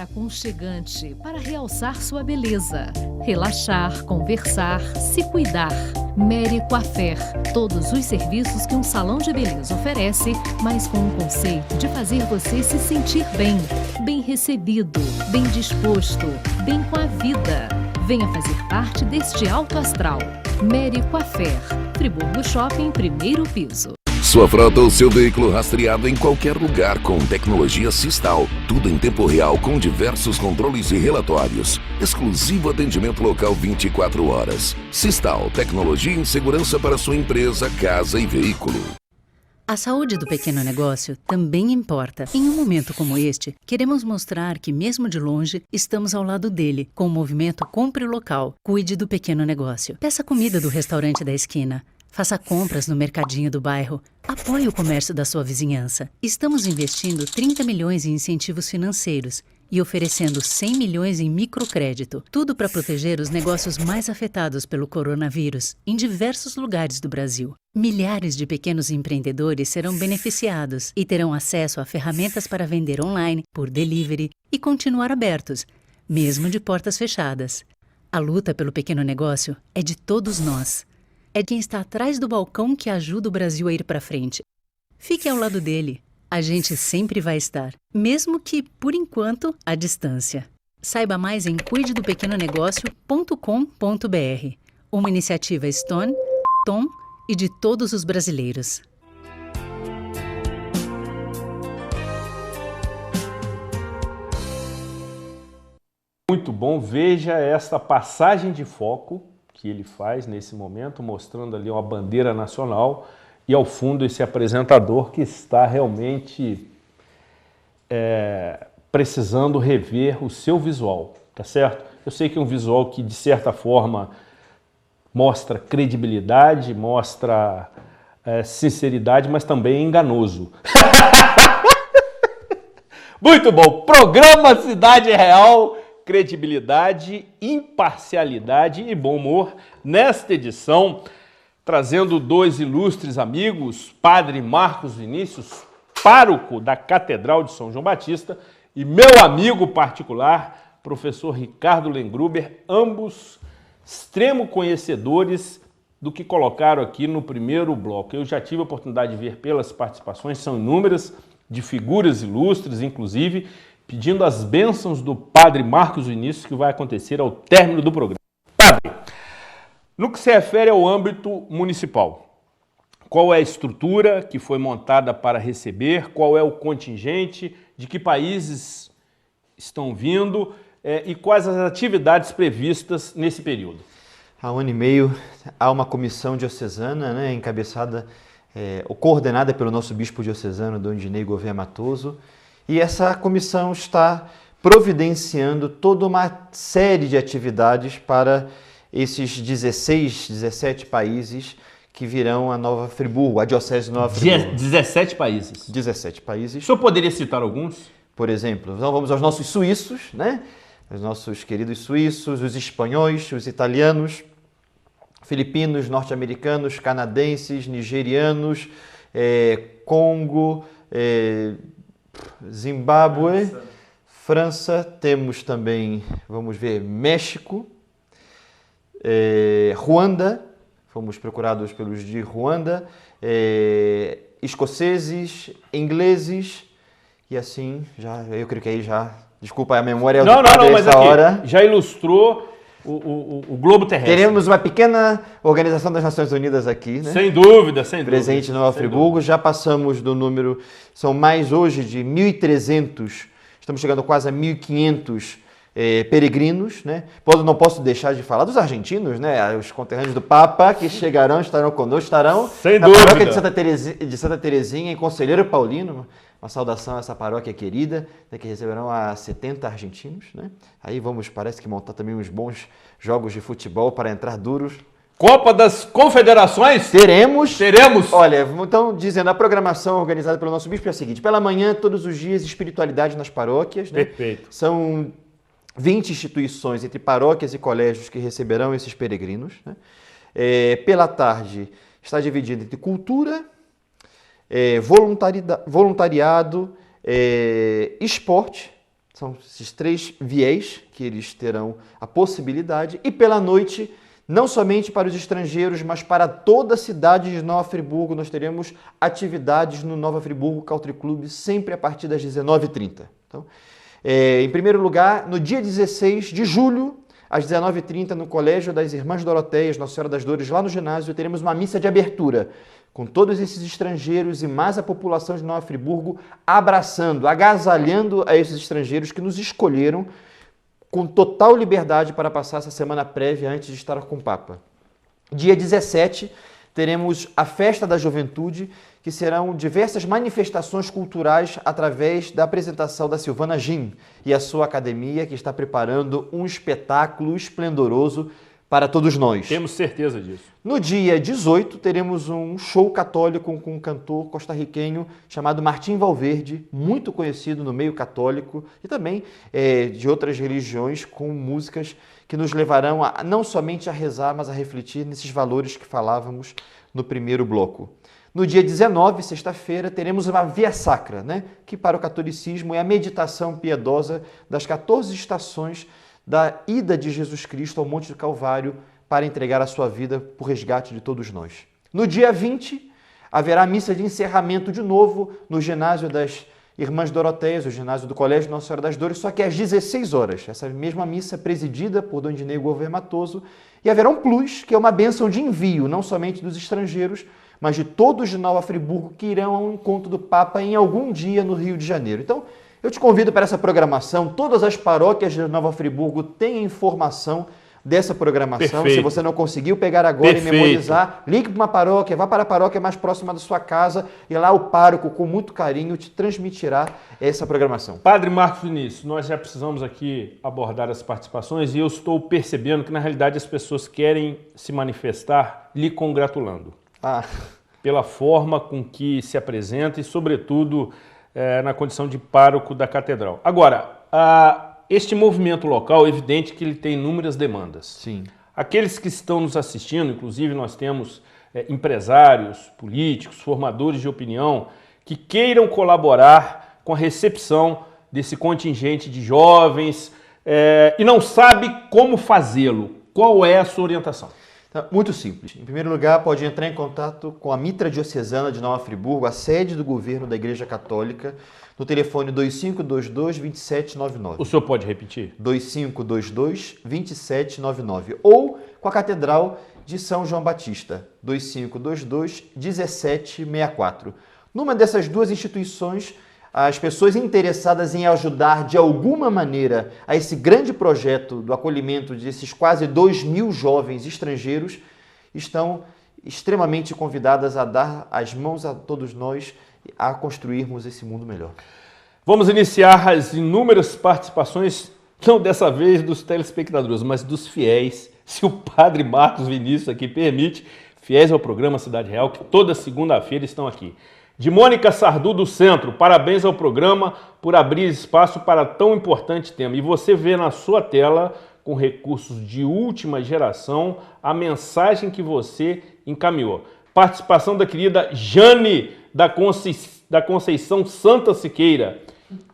Aconchegante para realçar sua beleza, relaxar, conversar, se cuidar. Mary Coiffeur, todos os serviços que um salão de beleza oferece, mas com o conceito de fazer você se sentir bem, bem recebido, bem disposto, bem com a vida. Venha fazer parte deste alto astral. Mary Coiffeur, Friburgo Shopping, primeiro piso. Sua frota ou seu veículo rastreado em qualquer lugar com tecnologia Sistal. Tudo em tempo real com diversos controles e relatórios. Exclusivo atendimento local 24 horas. Sistal, tecnologia em segurança para sua empresa, casa e veículo. A saúde do pequeno negócio também importa. Em um momento como este, queremos mostrar que, mesmo de longe, estamos ao lado dele, com o movimento Compre Local. Cuide do pequeno negócio. Peça comida do restaurante da esquina. Faça compras no mercadinho do bairro. Apoie o comércio da sua vizinhança. Estamos investindo 30 milhões em incentivos financeiros e oferecendo 100 milhões em microcrédito. Tudo para proteger os negócios mais afetados pelo coronavírus em diversos lugares do Brasil. Milhares de pequenos empreendedores serão beneficiados e terão acesso a ferramentas para vender online, por delivery e continuar abertos. mesmo de portas fechadas. A luta pelo pequeno negócio é de todos nós. É de quem está atrás do balcão que ajuda o Brasil a ir para frente. Fique ao lado dele. A gente sempre vai estar, mesmo que, por enquanto, à distância. Saiba mais em cuidedopequenonegócio.com.br, uma iniciativa Stone, Tom e de todos os brasileiros. Muito bom, veja esta passagem de foco que ele faz nesse momento, mostrando ali uma bandeira nacional e ao fundo esse apresentador que está realmente precisando rever o seu visual, tá certo? Eu sei que é um visual que de certa forma mostra credibilidade, mostra sinceridade, mas também é enganoso. Muito bom, programa Cidade Real, credibilidade, imparcialidade e bom humor nesta edição, trazendo dois ilustres amigos, Padre Marcos Vinícius, pároco da Catedral de São João Batista, e meu amigo particular, professor Ricardo Lengruber, ambos extremo conhecedores do que colocaram aqui no primeiro bloco. Eu já tive a oportunidade de ver pelas participações, são inúmeras, de figuras ilustres, inclusive, pedindo as bênçãos do Padre Marcos Vinícius, que vai acontecer ao término do programa. Padre, no que se refere ao âmbito municipal, qual é a estrutura que foi montada para receber, qual é o contingente, de que países estão vindo e quais as atividades previstas nesse período? Há 1 ano e meio há uma comissão diocesana, né, encabeçada ou coordenada pelo nosso bispo diocesano, Dom Dinei Gouveia Matoso, e essa comissão está providenciando toda uma série de atividades para esses 16, 17 países que virão a Nova Friburgo, a Diocese de Nova Friburgo. 17 países. 17 países. O senhor poderia citar alguns? Por exemplo, então vamos aos nossos suíços, né? Os nossos queridos suíços, os espanhóis, os italianos, filipinos, norte-americanos, canadenses, nigerianos, Congo, Zimbábue, França, temos também, vamos ver, México, Ruanda, fomos procurados pelos de Ruanda, escoceses, ingleses, e assim, eu creio que aí já, desculpa a memória, não, mas essa aqui, hora. Já ilustrou o globo terrestre. Teremos uma pequena organização das Nações Unidas aqui, né? Sem dúvida, presente em Nova Friburgo. Já passamos do número, são mais hoje de 1.300, estamos chegando quase a 1.500 peregrinos, né? Não posso deixar de falar dos argentinos, né? Os conterrâneos do Papa que estarão conosco, estarão sem na dúvida. paróquia de Santa Terezinha, em Conselheiro Paulino. Uma saudação a essa paróquia querida, né, que receberão a 70 argentinos, né? Aí parece que montar também uns bons jogos de futebol para entrar duros. Copa das Confederações? Teremos. Olha, então, dizendo, a programação organizada pelo nosso bispo é a seguinte: pela manhã, todos os dias, espiritualidade nas paróquias, né? Perfeito. São 20 instituições entre paróquias e colégios que receberão esses peregrinos, né? Pela tarde, está dividido entre cultura, voluntariado, esporte, são esses 3 viés que eles terão a possibilidade, e pela noite, não somente para os estrangeiros, mas para toda a cidade de Nova Friburgo, nós teremos atividades no Nova Friburgo Country Club, sempre a partir das 19h30. Então, em primeiro lugar, no dia 16 de julho, às 19h30, no Colégio das Irmãs Doroteias, Nossa Senhora das Dores, lá no ginásio, teremos uma missa de abertura, com todos esses estrangeiros e mais a população de Nova Friburgo abraçando, agasalhando a esses estrangeiros que nos escolheram com total liberdade para passar essa semana prévia antes de estar com o Papa. Dia 17, teremos a Festa da Juventude, que serão diversas manifestações culturais através da apresentação da Silvana Gin e a sua academia, que está preparando um espetáculo esplendoroso para todos nós. Temos certeza disso. No dia 18, teremos um show católico com um cantor costarriquenho chamado Martim Valverde, muito conhecido no meio católico e também de outras religiões, com músicas que nos levarão não somente a rezar, mas a refletir nesses valores que falávamos no primeiro bloco. No dia 19, sexta-feira, teremos uma Via Sacra, né? Que para o catolicismo é a meditação piedosa das 14 estações da ida de Jesus Cristo ao Monte do Calvário para entregar a sua vida por resgate de todos nós. No dia 20, haverá missa de encerramento de novo no ginásio das Irmãs Doroteias, o ginásio do Colégio Nossa Senhora das Dores, só que às 16 horas. Essa mesma missa presidida por Dom Dinei Gouveia Matoso. E haverá um plus, que é uma bênção de envio, não somente dos estrangeiros, mas de todos de Nova Friburgo que irão ao encontro do Papa em algum dia no Rio de Janeiro. Então, eu te convido para essa programação. Todas as paróquias de Nova Friburgo têm informação dessa programação. Perfeito. Se você não conseguiu pegar agora Perfeito. e memorizar, ligue para uma paróquia, vá para a paróquia mais próxima da sua casa e lá o pároco, com muito carinho, te transmitirá essa programação. Padre Marcos Vinícius, nós já precisamos aqui abordar as participações e eu estou percebendo que, na realidade, as pessoas querem se manifestar lhe congratulando pela forma com que se apresenta e, sobretudo, na condição de pároco da catedral. Agora, este movimento local, é evidente que ele tem inúmeras demandas. Sim. Aqueles que estão nos assistindo, inclusive nós temos empresários, políticos, formadores de opinião, que queiram colaborar com a recepção desse contingente de jovens e não sabe como fazê-lo. Qual é a sua orientação? Muito simples. Em primeiro lugar, pode entrar em contato com a Mitra Diocesana de Nova Friburgo, a sede do governo da Igreja Católica, no telefone 2522-2799. O senhor pode repetir? 2522-2799. Ou com a Catedral de São João Batista, 2522-1764. Numa dessas duas instituições, as pessoas interessadas em ajudar de alguma maneira a esse grande projeto do acolhimento desses quase 2.000 jovens estrangeiros estão extremamente convidadas a dar as mãos a todos nós a construirmos esse mundo melhor. Vamos iniciar as inúmeras participações, não dessa vez dos telespectadores, mas dos fiéis, se o Padre Marcos Vinícius aqui permite, fiéis ao programa Cidade Real, que toda segunda-feira estão aqui. De Mônica Sardu do Centro, parabéns ao programa por abrir espaço para tão importante tema. E você vê na sua tela, com recursos de última geração, a mensagem que você encaminhou. Participação da querida Jane da Conceição Santa Siqueira,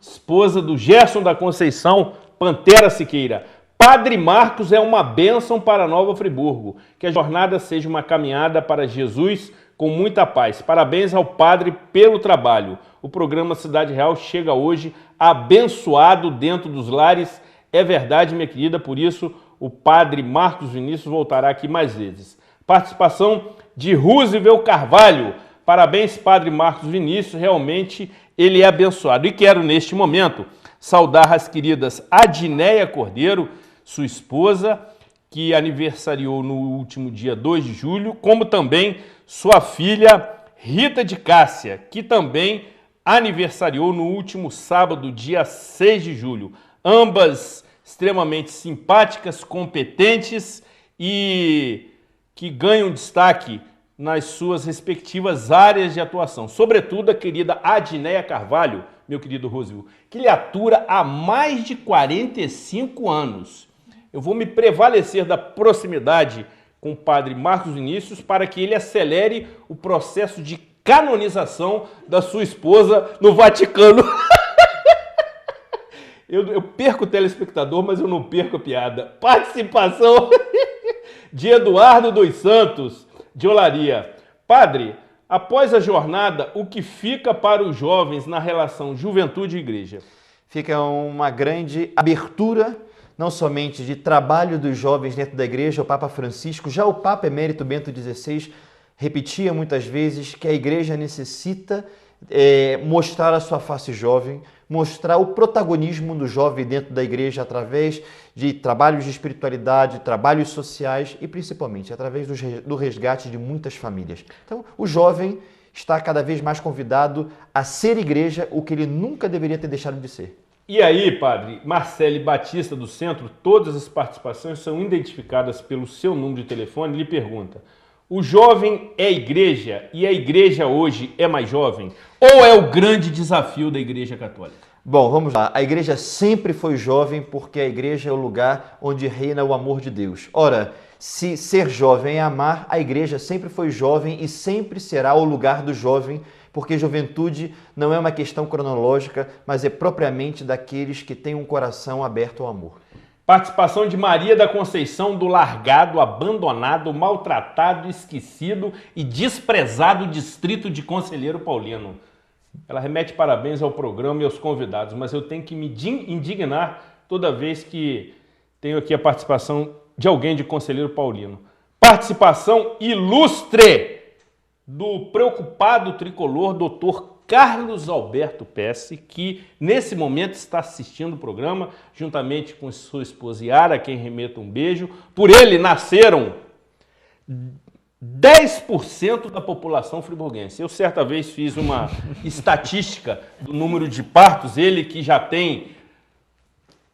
esposa do Gerson da Conceição Pantera Siqueira. Padre Marcos é uma bênção para Nova Friburgo. Que a jornada seja uma caminhada para Jesus com muita paz. Parabéns ao padre pelo trabalho. O programa Cidade Real chega hoje abençoado dentro dos lares. É verdade, minha querida, por isso o Padre Marcos Vinícius voltará aqui mais vezes. Participação de Roosevelt Carvalho. Parabéns, Padre Marcos Vinícius, realmente ele é abençoado. E quero, neste momento, saudar as queridas Adneia Cordeiro, sua esposa, que aniversariou no último dia 2 de julho, como também sua filha Rita de Cássia, que também aniversariou no último sábado, dia 6 de julho. Ambas extremamente simpáticas, competentes e que ganham destaque nas suas respectivas áreas de atuação. Sobretudo a querida Adneia Carvalho, meu querido Roosevelt, que lhe atura há mais de 45 anos. Eu vou me prevalecer da proximidade com o Padre Marcos Vinícius para que ele acelere o processo de canonização da sua esposa no Vaticano. Eu perco o telespectador, mas eu não perco a piada. Participação de Eduardo dos Santos, de Olaria. Padre, após a jornada, o que fica para os jovens na relação juventude e igreja? Fica uma grande abertura, não somente de trabalho dos jovens dentro da igreja. O Papa Francisco, já o Papa Emérito Bento XVI, repetia muitas vezes que a igreja necessita mostrar a sua face jovem, mostrar o protagonismo do jovem dentro da igreja através de trabalhos de espiritualidade, trabalhos sociais e principalmente através do resgate de muitas famílias. Então, o jovem está cada vez mais convidado a ser igreja, o que ele nunca deveria ter deixado de ser. E aí, Padre Marcele Batista do Centro, todas as participações são identificadas pelo seu número de telefone. Ele pergunta: o jovem é igreja e a igreja hoje é mais jovem? Ou é o grande desafio da Igreja Católica? Bom, vamos lá. A igreja sempre foi jovem porque a igreja é o lugar onde reina o amor de Deus. Ora, Se ser jovem é amar, a igreja sempre foi jovem e sempre será o lugar do jovem, porque juventude não é uma questão cronológica, mas é propriamente daqueles que têm um coração aberto ao amor. Participação de Maria da Conceição, do largado, abandonado, maltratado, esquecido e desprezado distrito de Conselheiro Paulino. Ela remete parabéns ao programa e aos convidados, mas eu tenho que me indignar toda vez que tenho aqui a participação de alguém de Conselheiro Paulino. Participação ilustre do preocupado tricolor Dr. Carlos Alberto Pesce, que nesse momento está assistindo o programa, juntamente com sua esposa Yara, a quem remeto um beijo. Por ele nasceram 10% da população friburguense. Eu certa vez fiz uma estatística do número de partos, ele que já tem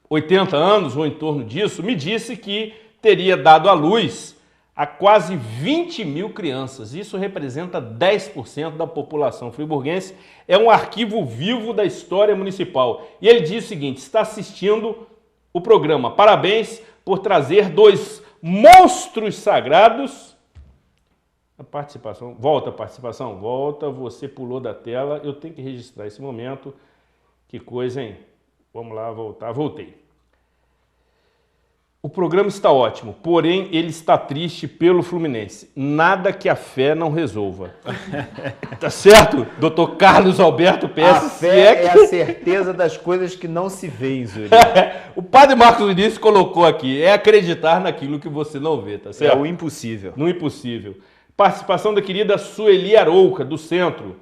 80 anos ou em torno disso, me disse que teria dado à luz a quase 20 mil crianças. Isso representa 10% da população friburguense. É um arquivo vivo da história municipal. E ele diz o seguinte: está assistindo o programa. Parabéns por trazer dois monstros sagrados. A participação. Volta a participação. Volta. Você pulou da tela. Eu tenho que registrar esse momento. Que coisa, hein? Vamos lá, voltar. Voltei. O programa está ótimo, porém ele está triste pelo Fluminense. Nada que a fé não resolva. Tá certo? Dr. Carlos Alberto Pesce. A fé é a certeza das coisas que não se veem, Zuri. O padre Marcos Vinícius colocou aqui, é acreditar naquilo que você não vê, tá certo? É o impossível. No impossível. Participação da querida Sueli Arouca, do Centro.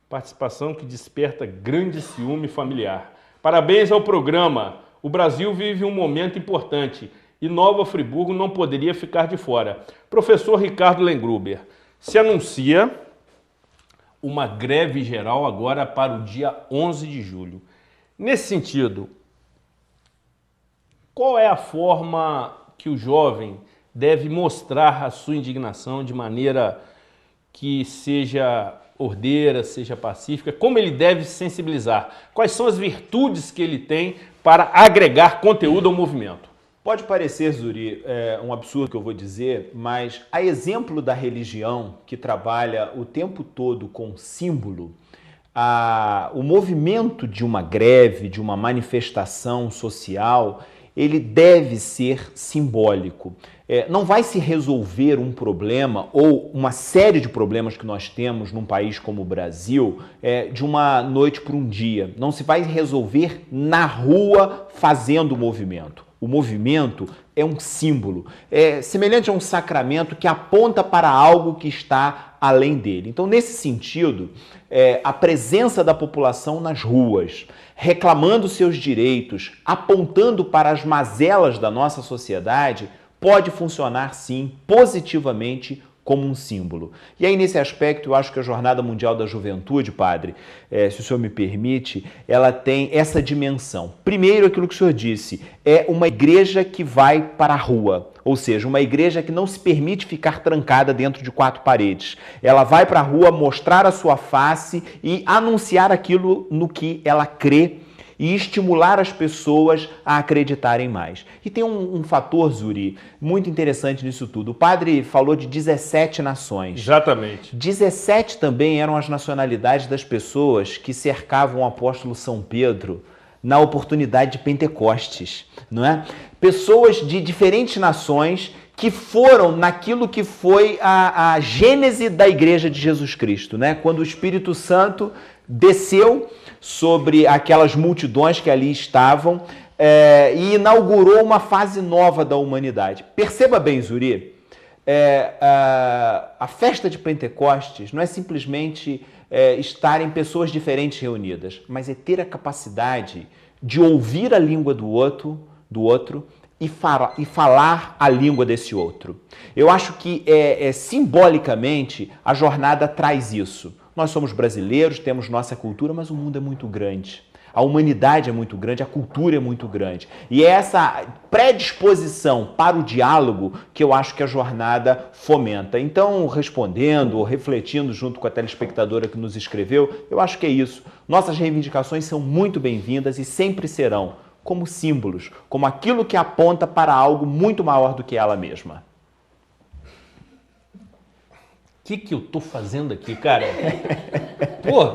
Participação que desperta grande ciúme familiar. Parabéns ao programa. O Brasil vive um momento importante e Nova Friburgo não poderia ficar de fora. Professor Ricardo Lengruber, se anuncia uma greve geral agora para o dia 11 de julho. Nesse sentido, qual é a forma que o jovem deve mostrar a sua indignação de maneira que seja ordeira, seja pacífica? Como ele deve se sensibilizar? Quais são as virtudes que ele tem para agregar conteúdo ao movimento? Pode parecer, Zuri, um absurdo que eu vou dizer, mas a exemplo da religião que trabalha o tempo todo com símbolo, o movimento de uma greve, de uma manifestação social, ele deve ser simbólico. Não vai se resolver um problema ou uma série de problemas que nós temos num país como o Brasil de uma noite para um dia. Não se vai resolver na rua fazendo o movimento. O movimento é um símbolo, é semelhante a um sacramento que aponta para algo que está além dele. Então, nesse sentido, a presença da população nas ruas, reclamando seus direitos, apontando para as mazelas da nossa sociedade, pode funcionar, sim, positivamente como um símbolo. E aí, nesse aspecto, eu acho que a Jornada Mundial da Juventude, padre, se o senhor me permite, ela tem essa dimensão. Primeiro, aquilo que o senhor disse, é uma igreja que vai para a rua, ou seja, uma igreja que não se permite ficar trancada dentro de quatro paredes. Ela vai para a rua mostrar a sua face e anunciar aquilo no que ela crê e estimular as pessoas a acreditarem mais. E tem um fator, Zuri, muito interessante nisso tudo. O padre falou de 17 nações. Exatamente. 17 também eram as nacionalidades das pessoas que cercavam o apóstolo São Pedro na oportunidade de Pentecostes, não é? Pessoas de diferentes nações que foram naquilo que foi a gênese da Igreja de Jesus Cristo, né? Quando o Espírito Santo desceu sobre aquelas multidões que ali estavam e inaugurou uma fase nova da humanidade. Perceba bem, Zuri, a festa de Pentecostes não é simplesmente estarem pessoas diferentes reunidas, mas é ter a capacidade de ouvir a língua do outro e falar a língua desse outro. Eu acho que simbolicamente a jornada traz isso. Nós somos brasileiros, temos nossa cultura, mas o mundo é muito grande. A humanidade é muito grande, a cultura é muito grande. E é essa predisposição para o diálogo que eu acho que a jornada fomenta. Então, respondendo ou refletindo junto com a telespectadora que nos escreveu, eu acho que é isso. Nossas reivindicações são muito bem-vindas e sempre serão como símbolos, como aquilo que aponta para algo muito maior do que ela mesma. que eu tô fazendo aqui, cara? Pô,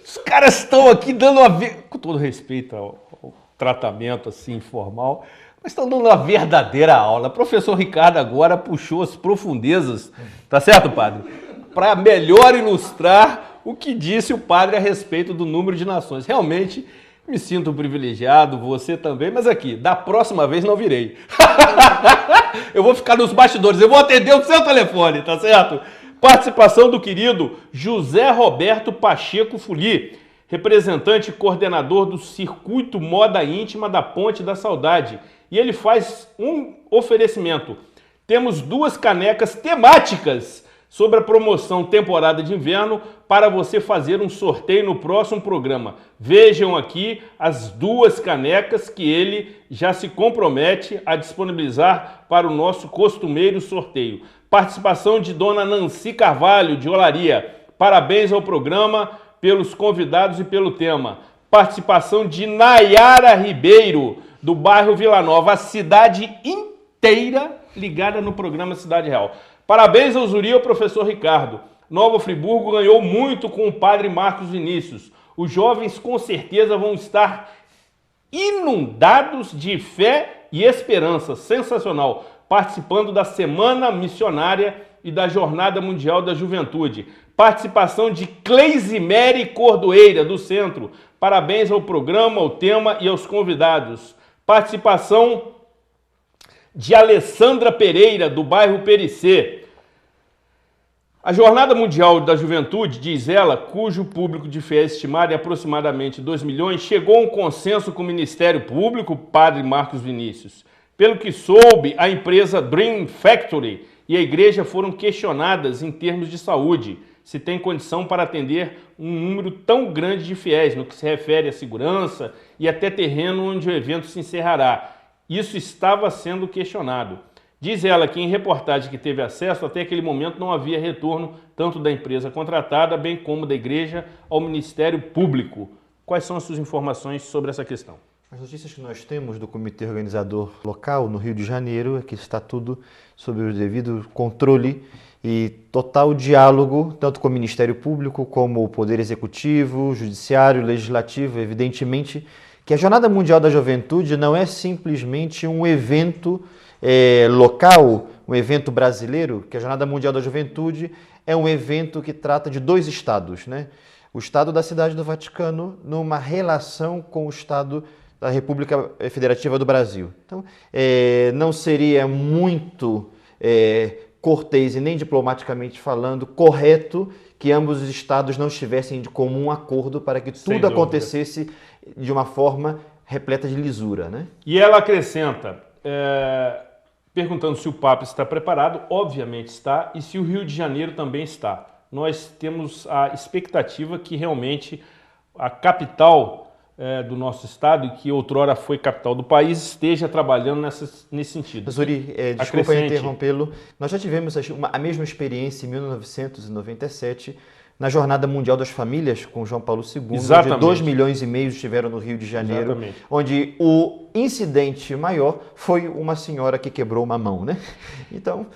os caras estão aqui dando com todo respeito ao tratamento assim informal, mas estão dando uma verdadeira aula. O professor Ricardo agora puxou as profundezas, tá certo, padre? Para melhor ilustrar o que disse o padre a respeito do número de nações. Realmente me sinto privilegiado, você também, mas aqui, da próxima vez não virei. Eu vou ficar nos bastidores, eu vou atender o seu telefone, tá certo? Participação do querido José Roberto Pacheco Fuli, representante e coordenador do Circuito Moda Íntima da Ponte da Saudade. E ele faz um oferecimento. Temos 2 canecas temáticas sobre a promoção temporada de inverno para você fazer um sorteio no próximo programa. Vejam aqui as 2 canecas que ele já se compromete a disponibilizar para o nosso costumeiro sorteio. Participação de Dona Nancy Carvalho, de Olaria. Parabéns ao programa, pelos convidados e pelo tema. Participação de Nayara Ribeiro, do bairro Vila Nova. A cidade inteira ligada no programa Cidade Real. Parabéns ao Zuri e ao professor Ricardo. Nova Friburgo ganhou muito com o padre Marcos Vinícius. Os jovens com certeza vão estar inundados de fé e esperança. Sensacional. Participando da Semana Missionária e da Jornada Mundial da Juventude. Participação de Cleisimere Cordoeira, do Centro. Parabéns ao programa, ao tema e aos convidados. Participação de Alessandra Pereira, do bairro Pericê. A Jornada Mundial da Juventude, diz ela, cujo público de fé estimado é aproximadamente 2 milhões, chegou a um consenso com o Ministério Público, padre Marcos Vinícius. Pelo que soube, a empresa Dream Factory e a igreja foram questionadas em termos de saúde, se tem condição para atender um número tão grande de fiéis, no que se refere à segurança e até terreno onde o evento se encerrará. Isso estava sendo questionado. Diz ela que em reportagem que teve acesso, até aquele momento não havia retorno tanto da empresa contratada, bem como da igreja, ao Ministério Público. Quais são as suas informações sobre essa questão? As notícias que nós temos do comitê organizador local no Rio de Janeiro é que está tudo sob o devido controle e total diálogo, tanto com o Ministério Público como o Poder Executivo, Judiciário, Legislativo. Evidentemente que a Jornada Mundial da Juventude não é simplesmente um evento local, um evento brasileiro, que a Jornada Mundial da Juventude é um evento que trata de 2 estados, né? O Estado da Cidade do Vaticano numa relação com o Estado da República Federativa do Brasil. Então, não seria muito cortês e nem diplomaticamente falando correto que ambos os estados não estivessem de comum acordo para que tudo acontecesse de uma forma repleta de lisura, né? E ela acrescenta, perguntando se o Papa está preparado, obviamente está, e se o Rio de Janeiro também está. Nós temos a expectativa que realmente a capital do nosso estado, que outrora foi capital do país, esteja trabalhando nesse sentido. Zuri, desculpa interrompê-lo, nós já tivemos a mesma experiência em 1997, na Jornada Mundial das Famílias, com João Paulo II, Exatamente. onde 2,5 milhões estiveram no Rio de Janeiro, Exatamente. onde o incidente maior foi uma senhora que quebrou uma mão, né? Então,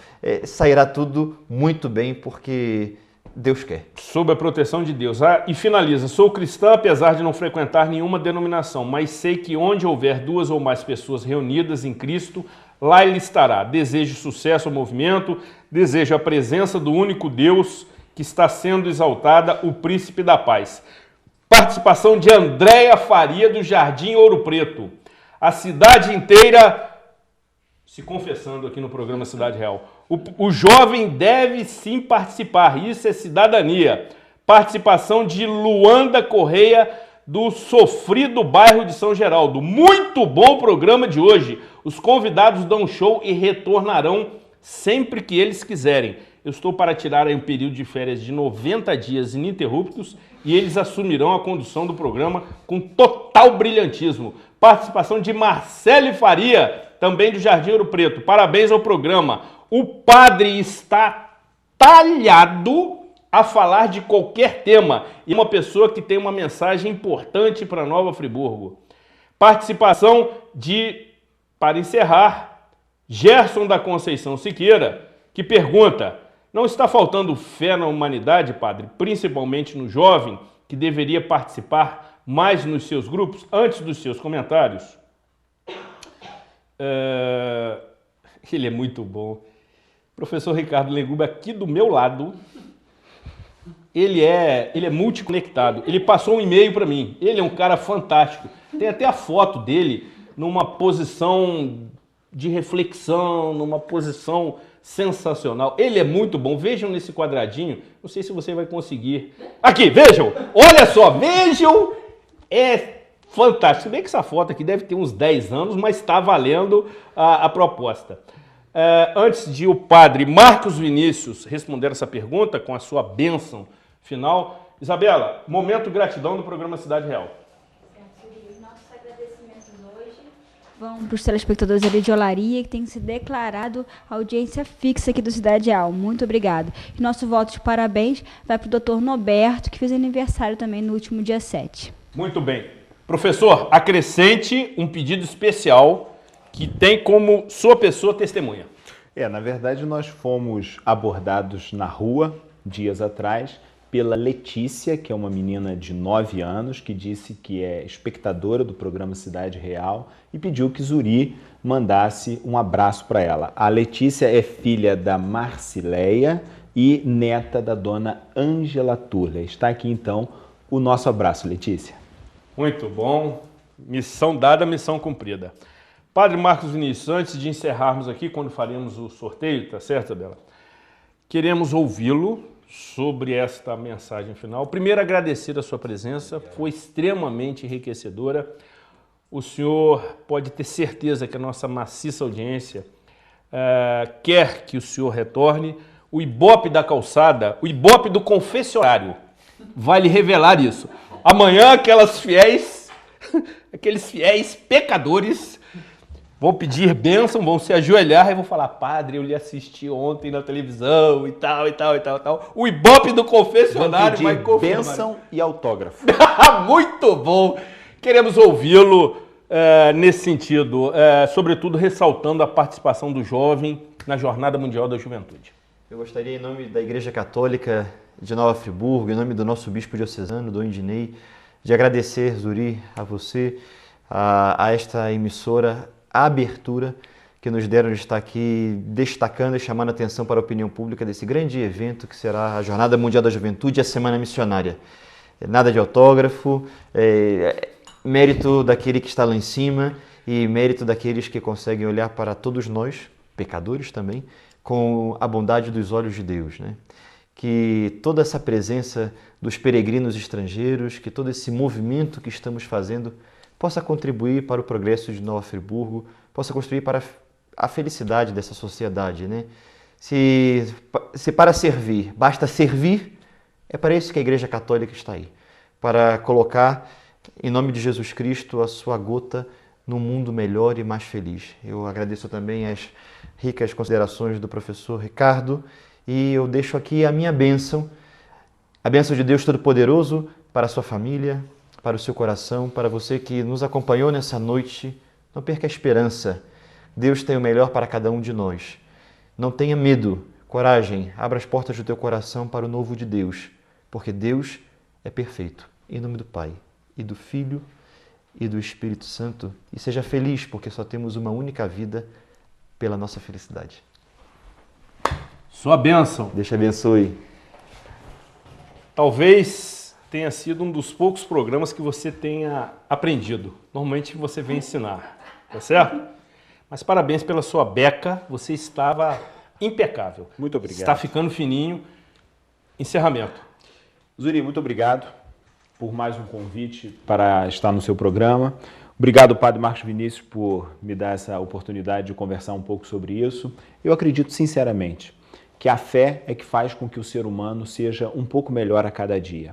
sairá tudo muito bem, porque Deus quer. Sob a proteção de Deus. E finaliza, sou cristã apesar de não frequentar nenhuma denominação, mas sei que onde houver 2 ou mais pessoas reunidas em Cristo, lá Ele estará. Desejo sucesso ao movimento, desejo a presença do único Deus que está sendo exaltada, o Príncipe da Paz. Participação de Andréia Faria, do Jardim Ouro Preto. A cidade inteira se confessando aqui no programa Cidade Real. O jovem deve sim participar, isso é cidadania. Participação de Luanda Correia, do sofrido bairro de São Geraldo. Muito bom o programa de hoje. Os convidados dão show e retornarão sempre que eles quiserem. Eu estou para tirar aí um período de férias de 90 dias ininterruptos e eles assumirão a condução do programa com total brilhantismo. Participação de Marcele Faria, também do Jardim Ouro Preto. Parabéns ao programa. O padre está talhado a falar de qualquer tema e uma pessoa que tem uma mensagem importante para Nova Friburgo. Participação de, para encerrar, Gerson da Conceição Siqueira, que pergunta: Não está faltando fé na humanidade, padre, principalmente no jovem, que deveria participar mais nos seus grupos, antes dos seus comentários? Ele é muito bom. Professor Ricardo Leguba, aqui do meu lado, ele é multiconectado. Ele passou um e-mail para mim. Ele é um cara fantástico. Tem até a foto dele numa posição de reflexão, numa posição sensacional. Ele é muito bom. Vejam nesse quadradinho. Não sei se você vai conseguir. Aqui, vejam. Olha só, vejam. É fantástico. Se bem que essa foto aqui deve ter uns 10 anos, mas está valendo a proposta. Antes de o padre Marcos Vinícius responder essa pergunta com a sua bênção final, Isabela, momento gratidão do programa Cidade Real. Os nossos agradecimentos hoje vão para os telespectadores ali de Olaria, que tem se declarado audiência fixa aqui do Cidade Real. Muito obrigado. E nosso voto de parabéns vai para o doutor Noberto, que fez aniversário também no último dia 7. Muito bem. Professor, acrescente um pedido especial que tem como sua pessoa testemunha. Na verdade, nós fomos abordados na rua, dias atrás, pela Letícia, que é uma menina de 9 anos, que disse que é espectadora do programa Cidade Real e pediu que Zuri mandasse um abraço para ela. A Letícia é filha da Marcileia e neta da dona Ângela Turla. Está aqui, então, o nosso abraço, Letícia. Muito bom. Missão dada, missão cumprida. Padre Marcos Vinícius, antes de encerrarmos aqui, quando faremos o sorteio, tá certo, Isabela? Queremos ouvi-lo sobre esta mensagem final. Primeiro, agradecer a sua presença, foi extremamente enriquecedora. O senhor pode ter certeza que a nossa maciça audiência quer que o senhor retorne. O Ibope da calçada, o Ibope do confessionário, vai lhe revelar isso. Amanhã, aqueles fiéis pecadores vão pedir bênção, vão se ajoelhar e vão falar: padre, eu lhe assisti ontem na televisão e tal. O Ibope do confessionário vai confirmar. Bênção e autógrafo. Muito bom! Queremos ouvi-lo nesse sentido, sobretudo ressaltando a participação do jovem na Jornada Mundial da Juventude. Eu gostaria, em nome da Igreja Católica de Nova Friburgo, em nome do nosso bispo diocesano, Dom Ednei, de agradecer, Zuri, a você, a esta emissora, a abertura que nos deram de estar aqui destacando e chamando a atenção para a opinião pública desse grande evento que será a Jornada Mundial da Juventude e a Semana Missionária. Nada de autógrafo, mérito daquele que está lá em cima e mérito daqueles que conseguem olhar para todos nós, pecadores também, com a bondade dos olhos de Deus, né? Que toda essa presença dos peregrinos estrangeiros, que todo esse movimento que estamos fazendo possa contribuir para o progresso de Nova Friburgo, possa construir para a felicidade dessa sociedade, né? Se para servir basta servir, é para isso que a Igreja Católica está aí, para colocar, em nome de Jesus Cristo, a sua gota num mundo melhor e mais feliz. Eu agradeço também as ricas considerações do professor Ricardo e eu deixo aqui a minha bênção, a bênção de Deus Todo-Poderoso para a sua família, para o seu coração, para você que nos acompanhou nessa noite. Não perca a esperança. Deus tem o melhor para cada um de nós. Não tenha medo, coragem, abra as portas do teu coração para o novo de Deus, porque Deus é perfeito. Em nome do Pai, e do Filho, e do Espírito Santo. E seja feliz, porque só temos uma única vida pela nossa felicidade. Sua bênção. Deus te abençoe. Talvez tenha sido um dos poucos programas que você tenha aprendido. Normalmente você vem ensinar, tá certo? Mas parabéns pela sua beca, você estava impecável. Muito obrigado. Está ficando fininho. Encerramento. Zuri, muito obrigado por mais um convite para estar no seu programa. Obrigado, Padre Marcos Vinícius, por me dar essa oportunidade de conversar um pouco sobre isso. Eu acredito sinceramente que a fé é que faz com que o ser humano seja um pouco melhor a cada dia.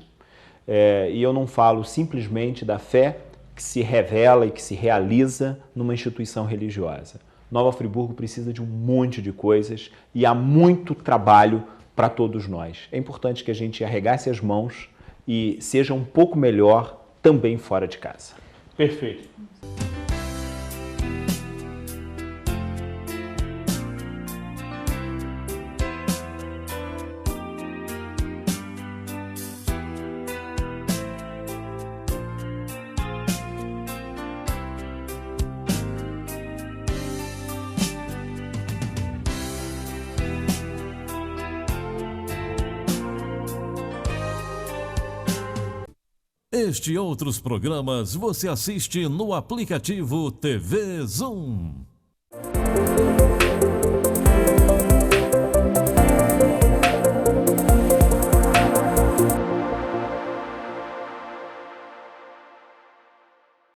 E eu não falo simplesmente da fé que se revela e que se realiza numa instituição religiosa. Nova Friburgo precisa de um monte de coisas e há muito trabalho para todos nós. É importante que a gente arregace as mãos e seja um pouco melhor também fora de casa. Perfeito. Este e outros programas você assiste no aplicativo TV Zoom.